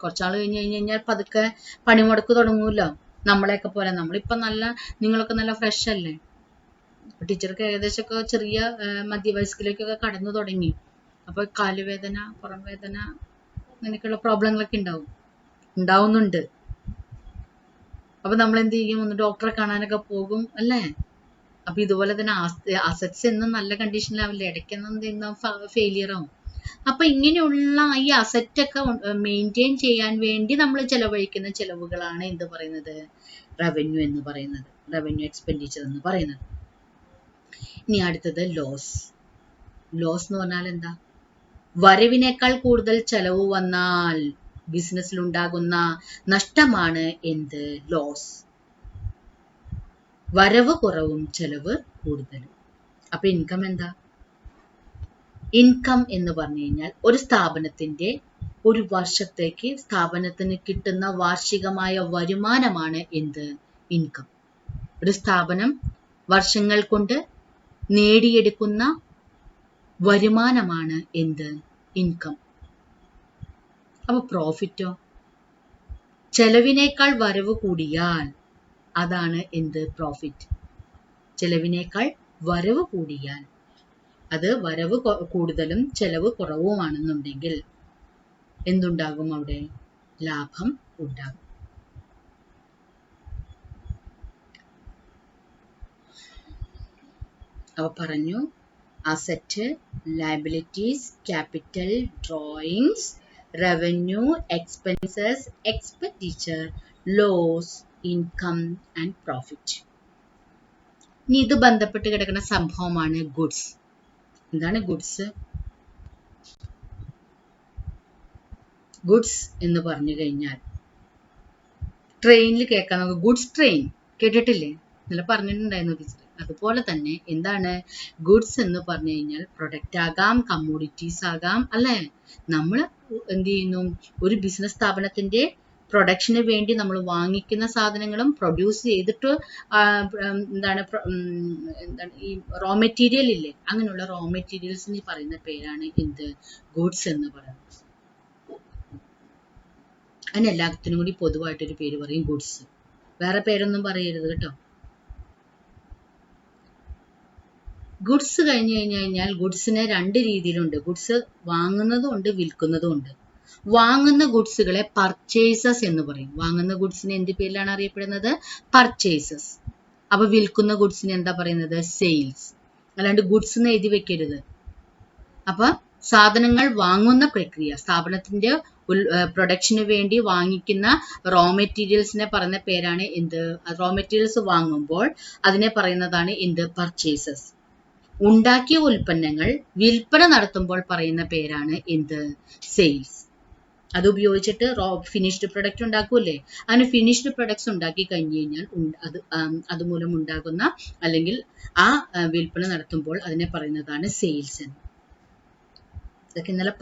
കുറച്ചാൾ കഴിഞ്ഞ് കഴിഞ്ഞാൽ പതുക്കെ പണിമുടക്ക് തുടങ്ങൂല്ലോ. നമ്മളെയൊക്കെ പോലെ നമ്മളിപ്പോ നിങ്ങളൊക്കെ നല്ല ഫ്രഷ് അല്ലേ? ടീച്ചർക്ക് ഏകദേശമൊക്കെ ചെറിയ മധ്യവയസ്കിലേക്കൊക്കെ കടന്നു തുടങ്ങി. അപ്പൊ കാലുവേദന, പുറം വേദന, അങ്ങനെയൊക്കെയുള്ള പ്രോബ്ലങ്ങളൊക്കെ ഉണ്ടാവുന്നുണ്ട്. അപ്പൊ നമ്മൾ എന്ത് ചെയ്യും? ഒന്ന് ഡോക്ടറെ കാണാനൊക്കെ പോകും അല്ലേ? അപ്പൊ ഇതുപോലെ തന്നെ അസറ്റ്സ് എന്നും നല്ല കണ്ടീഷനിലാവില്ല, ഇടയ്ക്കൊന്നും ഫെയിലിയർ ആവും. അപ്പൊ ഇങ്ങനെയുള്ള ഈ അസറ്റൊക്കെ മെയിൻറ്റെയിൻ ചെയ്യാൻ വേണ്ടി നമ്മൾ ചെലവഴിക്കുന്ന ചെലവുകളാണ് എന്ത് പറയുന്നത്, റവന്യൂ എന്ന് പറയുന്നത്, റവന്യൂ എക്സ്പെൻഡിച്ചർ എന്ന് പറയുന്നത്. ഇനി അടുത്തത് ലോസ്. ലോസ് എന്ന് പറഞ്ഞാൽ എന്താ? വരവിനേക്കാൾ കൂടുതൽ ചെലവ് വന്നാൽ ബിസിനസ്സിൽ ഉണ്ടാകുന്ന നഷ്ടമാണ് എന്ത്? ലോസ്. വരവ് കുറവും ചെലവ് കൂടുതലും. അപ്പൊ ഇൻകം എന്താ? ഇൻകം എന്ന് പറഞ്ഞു കഴിഞ്ഞാൽ ഒരു സ്ഥാപനത്തിന്റെ ഒരു വർഷത്തേക്ക് സ്ഥാപനത്തിന് കിട്ടുന്ന വാർഷികമായ വരുമാനമാണ് എന്ത്? ഇൻകം. ഒരു സ്ഥാപനം വർഷങ്ങൾ കൊണ്ട് നേടിയെടുക്കുന്ന വരുമാനമാണ് എന്ത്? ഇൻകം. അപ്പൊ പ്രോഫിറ്റോ? ചെലവിനേക്കാൾ വരവ് കൂടിയാൽ അതാണ് എന്ത്? പ്രോഫിറ്റ്. ചെലവിനേക്കാൾ വരവ് കൂടിയാൽ, അത് വരവ് കൂടുതലും ചെലവ് കുറവുമാണെന്നുണ്ടെങ്കിൽ എന്തുണ്ടാകും? അവിടെ ലാഭം ഉണ്ടാകും. അവ പറഞ്ഞു, asset, liabilities, capital, drawings, revenue, expenses, expenditure, loss, income and profit. ഇനി ഇത് ബന്ധപ്പെട്ട് കിടക്കുന്ന സംഭവമാണ് ഗുഡ്സ്. എന്താണ് ഗുഡ്സ്? ഗുഡ്സ് എന്ന് പറഞ്ഞു കഴിഞ്ഞാൽ ട്രെയിനിൽ കേൾക്കാൻ നമുക്ക് ഗുഡ്സ് ട്രെയിൻ കേട്ടിട്ടില്ലേ? ഇന്നലെ പറഞ്ഞിട്ടുണ്ടായിരുന്നു ടീച്ചർ. അതുപോലെ തന്നെ എന്താണ് ഗുഡ്സ് എന്ന് പറഞ്ഞു കഴിഞ്ഞാൽ പ്രൊഡക്റ്റ് ആകാം, കമ്മോഡിറ്റീസ് ആകാം, അല്ലേ? നമ്മൾ എന്ത് ചെയ്യുന്നു? ഒരു ബിസിനസ് സ്ഥാപനത്തിന്റെ പ്രൊഡക്ഷന് വേണ്ടി നമ്മൾ വാങ്ങിക്കുന്ന സാധനങ്ങളും പ്രൊഡ്യൂസ് ചെയ്തിട്ട് എന്താണ് ഈ റോ മെറ്റീരിയൽ ഇല്ലേ, അങ്ങനെയുള്ള റോ മെറ്റീരിയൽസിന് പറയുന്ന പേരാണ് എന്ത്? ഗുഡ്സ് എന്ന് പറയുന്നത്. അതിന് എല്ലാത്തിനും കൂടി പൊതുവായിട്ടൊരു പേര് പറയും ഗുഡ്സ്. വേറെ പേരൊന്നും പറയരുത് കേട്ടോ. ഗുഡ്സ് കഴിഞ്ഞു കഴിഞ്ഞാൽ ഗുഡ്സിന് രണ്ട് രീതിയിലുണ്ട്. ഗുഡ്സ് വാങ്ങുന്നതും ഉണ്ട്, വിൽക്കുന്നതും ഉണ്ട്. വാങ്ങുന്ന ഗുഡ്സുകളെ പർച്ചേസസ് എന്ന് പറയും. വാങ്ങുന്ന ഗുഡ്സിന് എന്ത് പേരിലാണ് അറിയപ്പെടുന്നത്? പർച്ചേസസ്. അപ്പൊ വിൽക്കുന്ന ഗുഡ്സിന് എന്താ പറയുന്നത്? സെയിൽസ്. അല്ലാണ്ട് ഗുഡ്സ് എന്ന് എഴുതി വെക്കരുത്. അപ്പൊ സാധനങ്ങൾ വാങ്ങുന്ന പ്രക്രിയ, സ്ഥാപനത്തിന്റെ പ്രൊഡക്ഷന് വേണ്ടി വാങ്ങിക്കുന്ന റോ മെറ്റീരിയൽസിനെ പറയുന്ന പേരാണ് എന്ത്? റോ മെറ്റീരിയൽസ് വാങ്ങുമ്പോൾ അതിനെ പറയുന്നതാണ് എന്ത്? പർച്ചേസസ്. ഉണ്ടാക്കിയ ഉൽപ്പന്നങ്ങൾ വിൽപ്പന നടത്തുമ്പോൾ പറയുന്ന പേരാണ് എന്ത്? സെയിൽസ്. അത് ഉപയോഗിച്ചിട്ട് ഫിനിഷ്ഡ് പ്രൊഡക്റ്റ് ഉണ്ടാക്കൂലേ? അങ്ങനെ ഫിനിഷ്ഡ് പ്രൊഡക്ട്സ് ഉണ്ടാക്കി കഴിഞ്ഞു കഴിഞ്ഞാൽ അതുമൂലം ഉണ്ടാകുന്ന അല്ലെങ്കിൽ ആ വിൽപ്പന നടത്തുമ്പോൾ അതിനെ പറയുന്നതാണ് സെയിൽസ് എന്ന്. ഇതൊക്കെ ഇന്നലെ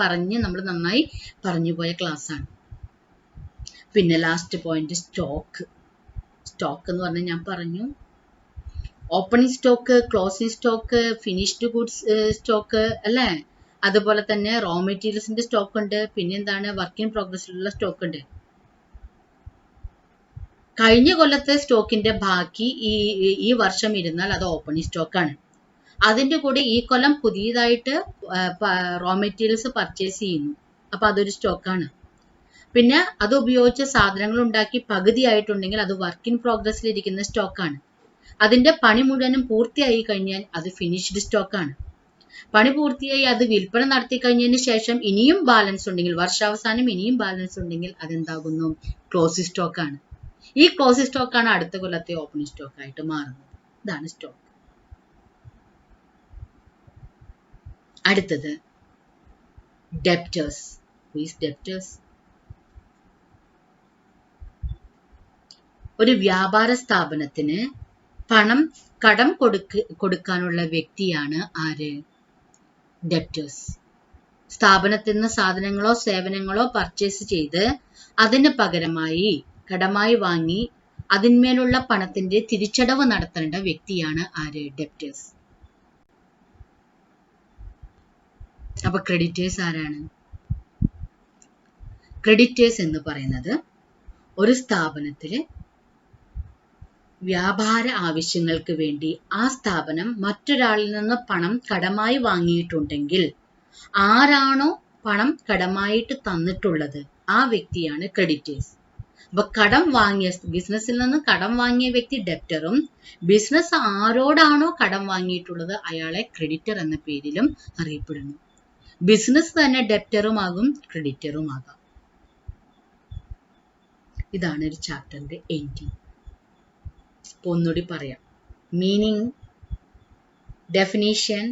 നമ്മൾ നന്നായി പറഞ്ഞു പോയ ക്ലാസ് ആണ്. പിന്നെ ലാസ്റ്റ് പോയിന്റ് സ്റ്റോക്ക്. സ്റ്റോക്ക് എന്ന് പറഞ്ഞാൽ ഞാൻ പറഞ്ഞു, opening stock, closing stock, finished goods stock, അല്ലേ? അതുപോലെ തന്നെ റോ മെറ്റീരിയൽസിന്റെ സ്റ്റോക്ക് ഉണ്ട്. പിന്നെ എന്താണ്? വർക്ക് ഇൻ പ്രോഗ്രസിലുള്ള സ്റ്റോക്ക് ഉണ്ട്. കഴിഞ്ഞ കൊല്ലത്തെ സ്റ്റോക്കിന്റെ ബാക്കി ഈ വർഷം ഇരുന്നാൽ അത് ഓപ്പണിംഗ് സ്റ്റോക്കാണ്. അതിന്റെ കൂടെ ഈ കൊല്ലം പുതിയതായിട്ട് റോ മെറ്റീരിയൽസ് പർച്ചേസ് ചെയ്യുന്നു, അപ്പൊ അതൊരു സ്റ്റോക്കാണ്. പിന്നെ അത് ഉപയോഗിച്ച് സാധനങ്ങൾ ഉണ്ടാക്കി പകുതിയായിട്ടുണ്ടെങ്കിൽ അത് വർക്ക് ഇൻ പ്രോഗ്രസിൽ ഇരിക്കുന്ന സ്റ്റോക്കാണ്. അതിന്റെ പണി മുഴുവനും പൂർത്തിയായി കഴിഞ്ഞാൽ അത് ഫിനിഷ്ഡ് സ്റ്റോക്കാണ്. പണി പൂർത്തിയായി അത് വിൽപ്പന നടത്തി കഴിഞ്ഞതിന് ശേഷം ഇനിയും ബാലൻസ് ഉണ്ടെങ്കിൽ, വർഷാവസാനം ഇനിയും ബാലൻസ് ഉണ്ടെങ്കിൽ അതെന്താകുന്നു? ക്ലോസിംഗ് സ്റ്റോക്കാണ്. ഈ ക്ലോസിംഗ് സ്റ്റോക്കാണ് അടുത്ത കൊല്ലത്തെ ഓപ്പണിംഗ് സ്റ്റോക്ക് ആയിട്ട് മാറുന്നത്. ഇതാണ് സ്റ്റോക്ക്. അടുത്തത് ഡെപ്റ്റേഴ്സ്. ഡെപ്റ്റേഴ്സ് ഒരു വ്യാപാര സ്ഥാപനത്തിന് പണം കടം കൊടുക്കാനുള്ള വ്യക്തിയാണ് ആര്? ഡെപ്റ്റേഴ്സ്. സ്ഥാപനത്തിൽ നിന്ന് സാധനങ്ങളോ സേവനങ്ങളോ പർച്ചേസ് ചെയ്ത് അതിന് പകരമായി കടമായി വാങ്ങി അതിന്മേലുള്ള പണത്തിന്റെ തിരിച്ചടവ് നടത്തേണ്ട വ്യക്തിയാണ് ആര്? ഡെപ്റ്റേഴ്സ്. അപ്പൊ ക്രെഡിറ്റേഴ്സ് ആരാണ്? ക്രെഡിറ്റേഴ്സ് എന്ന് പറയുന്നത് ഒരു സ്ഥാപനത്തില് വ്യാപാര ആവശ്യങ്ങൾക്ക് വേണ്ടി ആ സ്ഥാപനം മറ്റൊരാളിൽ നിന്ന് പണം കടമായി വാങ്ങിയിട്ടുണ്ടെങ്കിൽ ആരാണോ പണം കടമായിട്ട് തന്നിട്ടുള്ളത് ആ വ്യക്തിയാണ് ക്രെഡിറ്റേഴ്സ്. അപ്പൊ കടം വാങ്ങിയ ബിസിനസ്സിൽ നിന്ന് കടം വാങ്ങിയ വ്യക്തി ഡെപ്റ്ററും, ബിസിനസ് ആരോടാണോ കടം വാങ്ങിയിട്ടുള്ളത് അയാളെ ക്രെഡിറ്റർ എന്ന പേരിലും അറിയപ്പെടുന്നു. ബിസിനസ് തന്നെ ഡെപ്റ്ററുമാകും ക്രെഡിറ്ററുമാകാം. ഇതാണ് ഒരു ചാപ്റ്ററിന്റെ എൻഡിങ്. അപ്പോൾ ഒന്നുകൂടി പറയാം. Meaning, definition,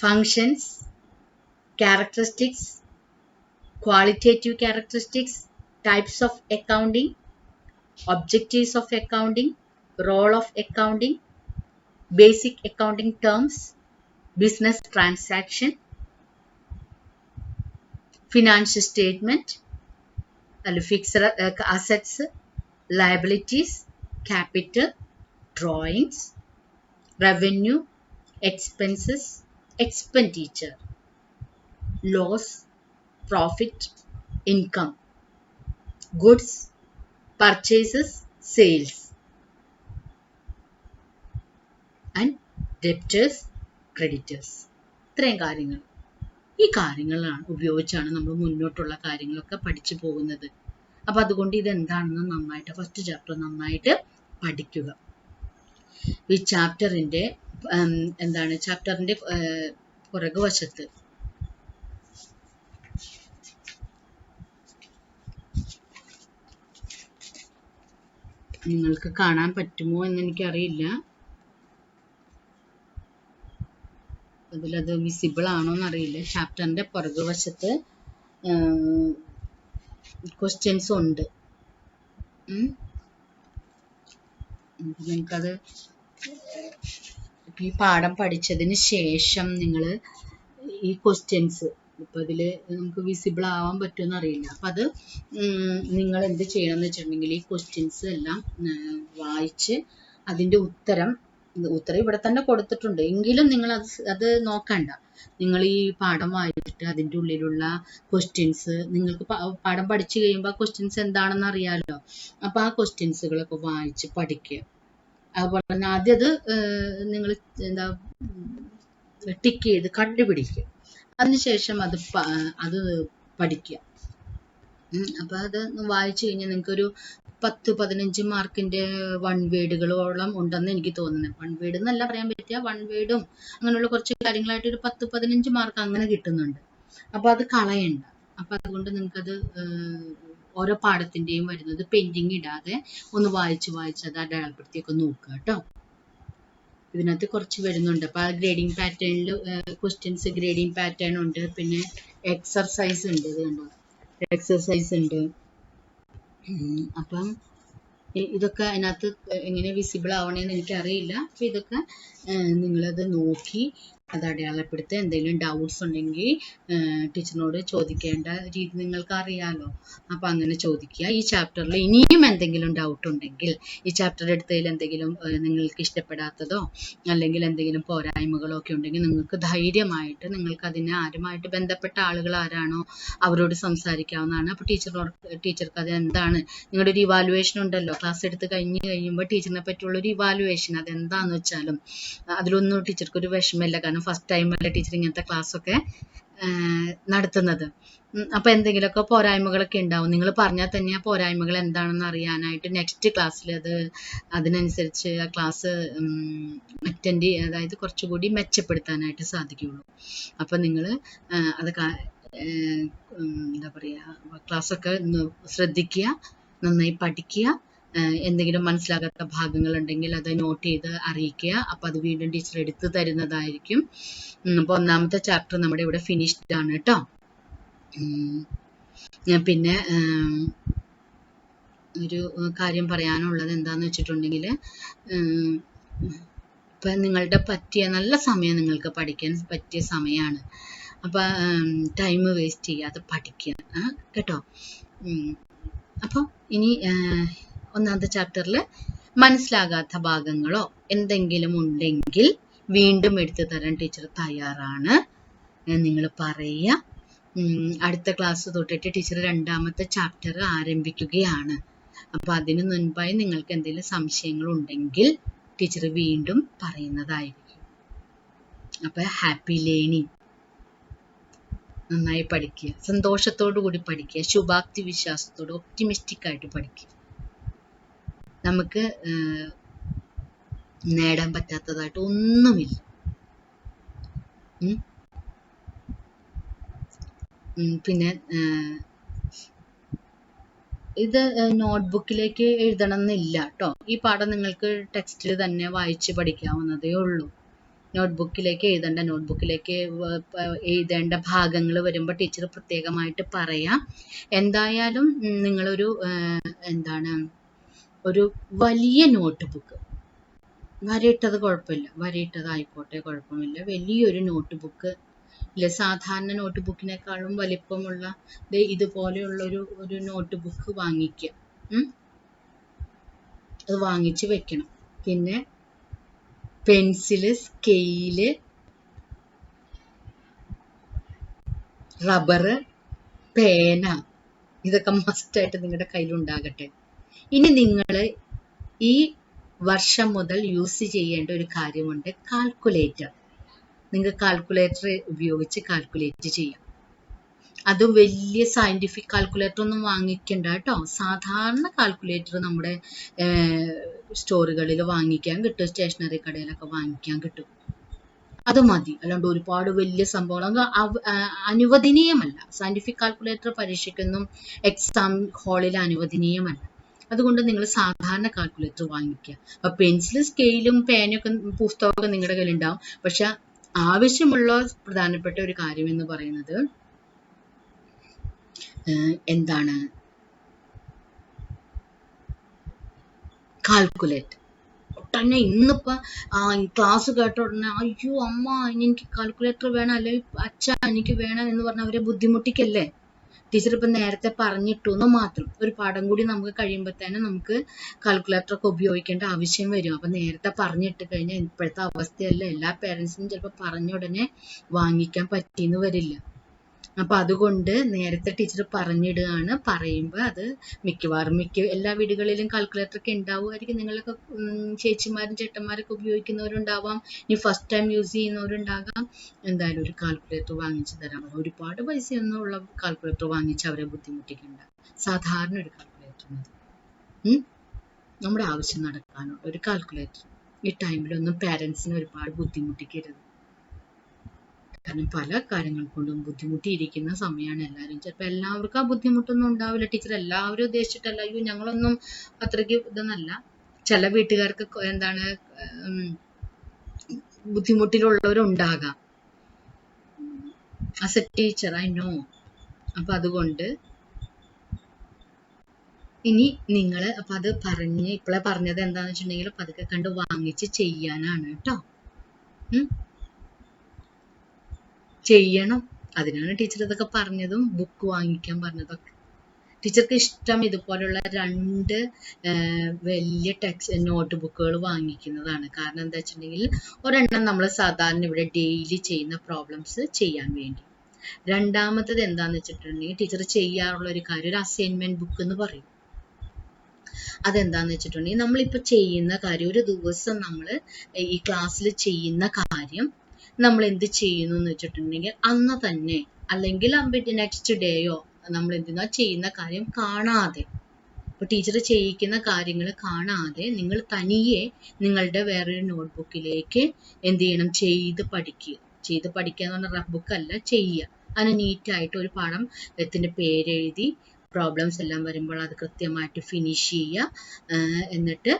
functions, characteristics, qualitative characteristics, types of accounting, objectives of accounting, role of accounting, basic accounting terms, business transaction, financial statement, fixed assets, liabilities, capital, drawings, revenue, expenses, expenditure, loss, profit, income, goods, purchases, sales, and debtors, creditors. ഇത്രയും കാര്യങ്ങൾ, ഈ കാര്യങ്ങളാണ് ഉപയോഗിച്ചാണ് നമ്മൾ മുന്നോട്ടുള്ള കാര്യങ്ങളൊക്കെ പഠിച്ചു പോകുന്നത്. അപ്പം അതുകൊണ്ട് ഇതെന്താണെന്ന് നന്നായിട്ട് ഫസ്റ്റ് ചാപ്റ്റർ നന്നായിട്ട് പഠിക്കുക. ഈ ചാപ്റ്ററിൻ്റെ ചാപ്റ്ററിൻ്റെ പുറകുവശത്ത് നിങ്ങൾക്ക് കാണാൻ പറ്റുമോ എന്ന് എനിക്കറിയില്ല. അതിലത് വിസിബിൾ ആണോ എന്നറിയില്ല. ചാപ്റ്ററിൻ്റെ പുറകുവശത്ത് ക്വസ്റ്റ്യൻസ് ഉണ്ട്. നിങ്ങൾക്കത് ഈ പാഠം പഠിച്ചതിന് ശേഷം നിങ്ങൾ ഈ ക്വസ്റ്റ്യൻസ് ഇപ്പം ഇതിൽ നമുക്ക് വിസിബിൾ ആവാൻ പറ്റുമെന്ന് അറിയില്ല. അപ്പം അത് നിങ്ങൾ എന്ത് ചെയ്യണമെന്ന് വെച്ചിട്ടുണ്ടെങ്കിൽ ഈ ക്വസ്റ്റ്യൻസ് എല്ലാം വായിച്ച് അതിൻ്റെ ഉത്തരം ഇവിടെ തന്നെ കൊടുത്തിട്ടുണ്ട്, എങ്കിലും നിങ്ങൾ അത് നോക്കണ്ട. നിങ്ങൾ ഈ പാഠം വായിച്ചിട്ട് അതിൻ്റെ ഉള്ളിലുള്ള ക്വസ്റ്റ്യൻസ് നിങ്ങൾക്ക് പാഠം പഠിച്ചു കഴിയുമ്പോൾ ആ ക്വസ്റ്റ്യൻസ് എന്താണെന്ന് അറിയാമല്ലോ. അപ്പോൾ ആ ക്വസ്റ്റ്യൻസുകളൊക്കെ വായിച്ച് പഠിക്കുക. അതുപോലെ തന്നെ ആദ്യം അത് നിങ്ങൾ ടിക്ക് ചെയ്ത് കണ്ടുപിടിക്കുക. അതിനുശേഷം അത് പഠിക്കുക. അപ്പം അത് വായിച്ചു കഴിഞ്ഞാൽ നിങ്ങൾക്കൊരു 10-15 മാർക്കിൻ്റെ വൺ വേർഡുകളോളം ഉണ്ടെന്ന് എനിക്ക് തോന്നുന്നത്. വൺ വേർഡ് എന്നല്ല പറയാൻ പറ്റുക, വൺ വേർഡും അങ്ങനെയുള്ള കുറച്ച് കാര്യങ്ങളായിട്ട് ഒരു 10-15 മാർക്ക് അങ്ങനെ കിട്ടുന്നുണ്ട്. അപ്പോൾ അത് കളയണ്ട. അപ്പം അതുകൊണ്ട് നിങ്ങൾക്കത് ഓരോ പാഠത്തിൻ്റെയും വരുന്നത് പെൻഡിങ് ഇടാതെ ഒന്ന് വായിച്ച് അത് അടയാളപ്പെടുത്തിയൊക്കെ നോക്കുക കേട്ടോ. ഇതിനകത്ത് കുറച്ച് വരുന്നുണ്ട്. അപ്പോൾ ആ ഗ്രേഡിങ് പാറ്റേണിൽ ക്വസ്റ്റ്യൻസ് ഗ്രേഡിങ് പാറ്റേൺ ഉണ്ട്, പിന്നെ എക്സർസൈസ് ഉണ്ട്. ഇത് കണ്ടോ, എക്സർസൈസ് ഉണ്ട്. അപ്പം ഇതൊക്കെ അതിനകത്ത് എങ്ങനെ വിസിബിൾ ആവണേന്ന് എനിക്കറിയില്ല. അപ്പം ഇതൊക്കെ നിങ്ങളത് നോക്കി അത് അടയാളപ്പെടുത്തുക. എന്തെങ്കിലും ഡൗട്ട്സ് ഉണ്ടെങ്കിൽ ടീച്ചറിനോട് ചോദിക്കേണ്ട രീതി നിങ്ങൾക്ക് അറിയാമല്ലോ. അപ്പം അങ്ങനെ ചോദിക്കുക. ഈ ചാപ്റ്ററിൽ ഇനിയും എന്തെങ്കിലും ഡൗട്ട് ഉണ്ടെങ്കിൽ, ഈ ചാപ്റ്റർ എടുത്തതിൽ എന്തെങ്കിലും നിങ്ങൾക്ക് ഇഷ്ടപ്പെടാത്തതോ അല്ലെങ്കിൽ എന്തെങ്കിലും പോരായ്മകളോ ഒക്കെ ഉണ്ടെങ്കിൽ നിങ്ങൾക്ക് ധൈര്യമായിട്ട് നിങ്ങൾക്ക് അതിനെ ആരുമായിട്ട് ബന്ധപ്പെട്ട ആളുകൾ ആരാണോ അവരോട് സംസാരിക്കാവുന്നതാണ്. അപ്പോൾ ടീച്ചർക്ക് അത് എന്താണ്, നിങ്ങളുടെ ഒരു ഇവാലുവേഷൻ ഉണ്ടല്ലോ, ക്ലാസ് എടുത്ത് കഴിയുമ്പോൾ ടീച്ചറിനെ പറ്റിയുള്ള ഒരു ഇവാലുവേഷൻ അതെന്താണെന്ന് വെച്ചാലും അതിലൊന്നും ടീച്ചർക്ക് ഒരു വിഷമമില്ല. കാരണം ഫസ്റ്റ് ടൈം അല്ല ടീച്ചർ ഇങ്ങനത്തെ ക്ലാസ്സൊക്കെ നടത്തുന്നത്. അപ്പോൾ എന്തെങ്കിലുമൊക്കെ പോരായ്മകളൊക്കെ ഉണ്ടാവും. നിങ്ങൾ പറഞ്ഞാൽ തന്നെ ആ പോരായ്മകൾ എന്താണെന്ന് അറിയാനായിട്ട് നെക്സ്റ്റ് ക്ലാസ്സിൽ അതിനനുസരിച്ച് ആ ക്ലാസ് അതായത് കുറച്ചുകൂടി മെച്ചപ്പെടുത്താനായിട്ട് സാധിക്കുകയുള്ളൂ. അപ്പോൾ നിങ്ങൾ അത് എന്താ പറയുക, ക്ലാസ്സൊക്കെ ശ്രദ്ധിക്കുക, നന്നായി പഠിക്കുക. എന്തെങ്കിലും മനസ്സിലാകാത്ത ഭാഗങ്ങളുണ്ടെങ്കിൽ അത് നോട്ട് ചെയ്ത് അറിയിക്കുക. അപ്പം അത് വീണ്ടും ടീച്ചർ എടുത്തു തരുന്നതായിരിക്കും. അപ്പോൾ ഒന്നാമത്തെ ചാപ്റ്റർ നമ്മുടെ ഇവിടെ ഫിനിഷ്ഡ് ആണ് കേട്ടോ. പിന്നെ ഒരു കാര്യം പറയാനുള്ളത് എന്താണെന്ന് വെച്ചിട്ടുണ്ടെങ്കിൽ, ഇപ്പം നിങ്ങളുടെ നല്ല സമയം നിങ്ങൾക്ക് പഠിക്കാൻ പറ്റിയ സമയമാണ്. അപ്പം ടൈം വേസ്റ്റ് ചെയ്യാതെ പഠിക്കുക കേട്ടോ. അപ്പോൾ ഇനി ഒന്നാമത്തെ ചാപ്റ്ററിൽ മനസ്സിലാകാത്ത ഭാഗങ്ങളോ എന്തെങ്കിലും ഉണ്ടെങ്കിൽ വീണ്ടും എടുത്തു തരാൻ ടീച്ചർ തയ്യാറാണ്. നിങ്ങൾ പറയുക. അടുത്ത ക്ലാസ് തൊട്ടിട്ട് ടീച്ചർ രണ്ടാമത്തെ ചാപ്റ്റർ ആരംഭിക്കുകയാണ്. അപ്പോൾ അതിന് മുൻപായി നിങ്ങൾക്ക് എന്തെങ്കിലും സംശയങ്ങൾ ഉണ്ടെങ്കിൽ ടീച്ചർ വീണ്ടും പറയുന്നതായിരിക്കും. അപ്പോൾ ഹാപ്പി ലേണിംഗ്. നന്നായി പഠിക്കുക, സന്തോഷത്തോടു കൂടി പഠിക്കുക, ശുഭാപ്തി വിശ്വാസത്തോട് ഒപ്റ്റിമിസ്റ്റിക് ആയിട്ട് പഠിക്കുക. നമുക്ക് നേടാൻ പറ്റാത്തതായിട്ട് ഒന്നുമില്ല. പിന്നെ ഇത് നോട്ട്ബുക്കിലേക്ക് എഴുതണം എന്നില്ല കേട്ടോ. ഈ പാഠം നിങ്ങൾക്ക് ടെക്സ്റ്റിൽ തന്നെ വായിച്ച് പഠിക്കാവുന്നതേ ഉള്ളൂ. നോട്ട്ബുക്കിലേക്ക് എഴുതേണ്ട ഭാഗങ്ങൾ വരുമ്പോൾ ടീച്ചർ പ്രത്യേകമായിട്ട് പറയാം. എന്തായാലും നിങ്ങളൊരു ഒരു വലിയ നോട്ട് ബുക്ക്, വരയിട്ടത് കുഴപ്പമില്ല, വരയിട്ടതായിക്കോട്ടെ കുഴപ്പമില്ല, വലിയൊരു നോട്ട് ബുക്ക് ഇല്ല, സാധാരണ നോട്ട് ബുക്കിനേക്കാളും വലിപ്പമുള്ള ഇതുപോലെയുള്ള ഒരു നോട്ട് ബുക്ക് വാങ്ങിക്കുക. അത് വാങ്ങിച്ച് വെക്കണം. പിന്നെ പെൻസില്, സ്കെയില്, റബ്ബറ്, പേന, ഇതൊക്കെ മസ്റ്റായിട്ട് നിങ്ങളുടെ കയ്യിലുണ്ടാകട്ടെ. ഇനി നിങ്ങൾ ഈ വർഷം മുതൽ യൂസ് ചെയ്യേണ്ട ഒരു കാര്യമുണ്ട്, കാൽക്കുലേറ്റർ. നിങ്ങൾ കാൽക്കുലേറ്റർ ഉപയോഗിച്ച് കാൽക്കുലേറ്റ് ചെയ്യാം. അത് വലിയ സയന്റിഫിക് കാൽക്കുലേറ്റർ ഒന്നും വാങ്ങിക്കണ്ട കേട്ടോ. സാധാരണ കാൽക്കുലേറ്റർ നമ്മുടെ സ്റ്റോറുകളിൽ വാങ്ങിക്കാൻ കിട്ടും, സ്റ്റേഷനറി കടയിലൊക്കെ വാങ്ങിക്കാൻ കിട്ടും. അത് മതി. അല്ലാണ്ട് ഒരുപാട് വലിയ സംഭവങ്ങൾ അനുവദനീയമല്ല. സയന്റിഫിക് കാൽക്കുലേറ്റർ പരീക്ഷയ്ക്കൊന്നും എക്സാം ഹാളിൽ അനുവദനീയമല്ല. അതുകൊണ്ട് നിങ്ങൾ സാധാരണ കാൽക്കുലേറ്റർ വാങ്ങിക്കുക. അപ്പൊ പെൻസിലും സ്കെയിലും പേനയൊക്കെ പുസ്തകമൊക്കെ നിങ്ങളുടെ കയ്യിൽ ഉണ്ടാവും. പക്ഷെ ആവശ്യമുള്ള പ്രധാനപ്പെട്ട ഒരു കാര്യം എന്ന് പറയുന്നത് കാൽക്കുലേറ്റർ. ഒട്ടന്നെ ഇന്നിപ്പോ ക്ലാസ് കേട്ട ഉടനെ അയ്യോ അമ്മ എനിക്ക് കാൽക്കുലേറ്റർ വേണം, അല്ലെങ്കിൽ അച്ഛ എനിക്ക് വേണം എന്ന് പറഞ്ഞ അവരെ ബുദ്ധിമുട്ടിക്കല്ലേ. ടീച്ചർ ഇപ്പം നേരത്തെ പറഞ്ഞിട്ടു എന്ന് മാത്രം. ഒരു പാഠം കൂടി നമുക്ക് കഴിയുമ്പോഴത്തേനും നമുക്ക് കാൽക്കുലേറ്റർ ഒക്കെ ഉപയോഗിക്കേണ്ട ആവശ്യം വരും. അപ്പം നേരത്തെ പറഞ്ഞിട്ട് കഴിഞ്ഞാൽ ഇപ്പോഴത്തെ അവസ്ഥയല്ല, എല്ലാ പേരൻസിനും ചിലപ്പോൾ പറഞ്ഞ ഉടനെ വാങ്ങിക്കാൻ പറ്റിയെന്ന് വരില്ല. അപ്പം അതുകൊണ്ട് നേരത്തെ ടീച്ചർ പറഞ്ഞിടുകയാണ്. പറയുമ്പോൾ അത് മിക്കവാറും എല്ലാ വീടുകളിലും കാൽക്കുലേറ്റർ ഒക്കെ ഉണ്ടാവുമായിരിക്കും. നിങ്ങളൊക്കെ ചേച്ചിമാരും ചേട്ടന്മാരൊക്കെ ഉപയോഗിക്കുന്നവരുണ്ടാവാം, ഇനി ഫസ്റ്റ് ടൈം യൂസ് ചെയ്യുന്നവരുണ്ടാകാം. എന്തായാലും ഒരു കാൽക്കുലേറ്റർ വാങ്ങിച്ചു തരാൻ പറ്റും. ഒരുപാട് പൈസയൊന്നും ഉള്ള കാൽക്കുലേറ്റർ വാങ്ങിച്ച് അവരെ ബുദ്ധിമുട്ടിക്കണ്ട. സാധാരണ ഒരു കാൽക്കുലേറ്റർ മതി. നമ്മുടെ ആവശ്യം നടക്കാനുള്ള ഒരു കാൽക്കുലേറ്റർ. ഈ ടൈമിലൊന്നും പാരൻസിനെ ഒരുപാട് ബുദ്ധിമുട്ടിക്കരുത്. കാരണം പല കാര്യങ്ങൾ കൊണ്ടും ബുദ്ധിമുട്ടിയിരിക്കുന്ന സമയമാണ് എല്ലാവരും. ചിലപ്പോൾ എല്ലാവർക്കും ആ ബുദ്ധിമുട്ടൊന്നും ഉണ്ടാവില്ല. ടീച്ചർ എല്ലാവരും ഉദ്ദേശിച്ചിട്ടല്ല, അയ്യോ ഞങ്ങളൊന്നും അത്രയ്ക്ക് ഇതൊന്നല്ല. ചില വീട്ടുകാർക്ക് ബുദ്ധിമുട്ടിലുള്ളവരുണ്ടാകാം. As a teacher I know. അപ്പൊ അതുകൊണ്ട് ഇനി നിങ്ങൾ അപ്പൊ അത് ഇപ്പോഴേ പറഞ്ഞത് എന്താണെന്ന് വെച്ചിട്ടുണ്ടെങ്കിൽ പതുക്കെ കണ്ട് വാങ്ങിച്ച് ചെയ്യാനാണ് കേട്ടോ. ചെയ്യണം. അതിനാണ് ടീച്ചർ ഇതൊക്കെ പറഞ്ഞതും ബുക്ക് വാങ്ങിക്കാൻ പറഞ്ഞതൊക്കെ. ടീച്ചർക്ക് ഇഷ്ടം ഇതുപോലുള്ള 2 വലിയ നോട്ട് ബുക്കുകൾ വാങ്ങിക്കുന്നതാണ്. കാരണം എന്താ വെച്ചിട്ടുണ്ടെങ്കിൽ ഒരെണ്ണം നമ്മൾ സാധാരണ ഇവിടെ ഡെയിലി ചെയ്യുന്ന പ്രോബ്ലംസ് ചെയ്യാൻ വേണ്ടി, രണ്ടാമത്തത് എന്താന്ന് വെച്ചിട്ടുണ്ടെങ്കിൽ ടീച്ചർ ചെയ്യാറുള്ള ഒരു കാര്യം ഒരു അസൈൻമെന്റ് ബുക്ക് എന്ന് പറയും. അതെന്താന്ന് വെച്ചിട്ടുണ്ടെങ്കിൽ നമ്മളിപ്പോൾ ചെയ്യുന്ന കാര്യം, ഒരു ദിവസം നമ്മൾ ഈ ക്ലാസ്സിൽ ചെയ്യുന്ന കാര്യം നമ്മൾ എന്ത് ചെയ്യുന്നു എന്ന് വെച്ചിട്ടുണ്ടെങ്കിൽ അന്ന് തന്നെ അല്ലെങ്കിൽ നെക്സ്റ്റ് ഡേയോ നമ്മൾ എന്തിനാ ചെയ്യുന്ന കാര്യം കാണാതെ, ഇപ്പൊ ടീച്ചർ ചെയ്യിക്കുന്ന കാര്യങ്ങൾ കാണാതെ നിങ്ങൾ തനിയെ നിങ്ങളുടെ വേറൊരു നോട്ട്ബുക്കിലേക്ക് എന്ത് ചെയ്യണം, ചെയ്ത് പഠിക്കുക എന്ന് പറഞ്ഞാൽ റഫ് ബുക്ക് അല്ല, ചെയ്യുക. അതിന് നീറ്റായിട്ട് ഒരു പാഠത്തിന്റെ പേരെഴുതി പ്രോബ്ലംസ് എല്ലാം വരുമ്പോൾ അത് കൃത്യമായിട്ട് ഫിനിഷ് ചെയ്യുക. എന്നിട്ട്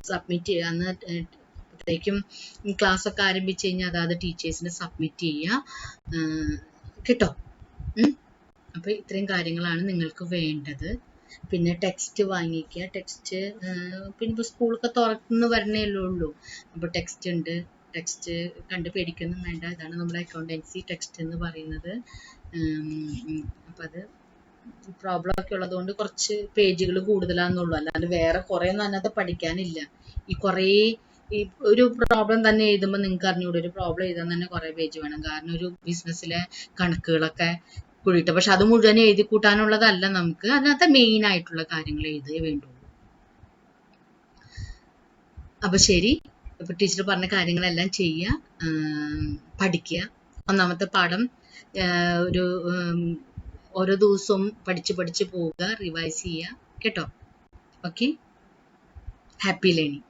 സബ്മിറ്റ് ചെയ്യുക. അന്നത്തേക്കും ക്ലാസ് ഒക്കെ ആരംഭിച്ചു കഴിഞ്ഞാൽ അതായത് ടീച്ചേഴ്സിന് സബ്മിറ്റ് ചെയ്യുക കേട്ടോ. അപ്പൊ ഇത്രയും കാര്യങ്ങളാണ് നിങ്ങൾക്ക് വേണ്ടത്. പിന്നെ ടെക്സ്റ്റ് വാങ്ങിക്കുക. ടെക്സ്റ്റ് പിന്നെ ഇപ്പോൾ സ്കൂളൊക്കെ തുറന്ന് വരണേ ഉള്ളൂ. അപ്പോൾ ടെക്സ്റ്റ് ഉണ്ട്. ടെക്സ്റ്റ് കണ്ട് പേടിക്കൊന്നും വേണ്ട. ഇതാണ് നമ്മുടെ അക്കൗണ്ടൻസി ടെക്സ്റ്റ് എന്ന് പറയുന്നത്. അപ്പം അത് പ്രോബ്ലം ഒക്കെ ഉള്ളതുകൊണ്ട് കുറച്ച് പേജുകൾ കൂടുതലാണെന്നുള്ളൂ, അല്ലാണ്ട് വേറെ കുറേ ഒന്നും അതിനകത്ത് പഠിക്കാനില്ല. ഈ ഒരു പ്രോബ്ലം തന്നെ എഴുതുമ്പോൾ നിങ്ങൾക്ക് അറിഞ്ഞൂടെ, ഒരു പ്രോബ്ലം എഴുതാൻ തന്നെ കുറേ പേജ് വേണം. കാരണം ഒരു ബിസിനസ്സിലെ കണക്കുകളൊക്കെ കൂടിയിട്ട്, പക്ഷെ അത് മുഴുവൻ എഴുതി കൂട്ടാനുള്ളതല്ല നമുക്ക്. അതിനകത്ത് മെയിൻ ആയിട്ടുള്ള കാര്യങ്ങൾ എഴുതേ വേണ്ടുള്ളൂ. അപ്പൊ ശരി, ഇപ്പൊ ടീച്ചർ പറഞ്ഞ കാര്യങ്ങളെല്ലാം ചെയ്യുക, പഠിക്കുക. ഒന്നാമത്തെ പാഠം ഓരോ ദിവസവും പഠിച്ച് പോവുക, റിവൈസ് ചെയ്യുക കേട്ടോ. Okay, happy learning.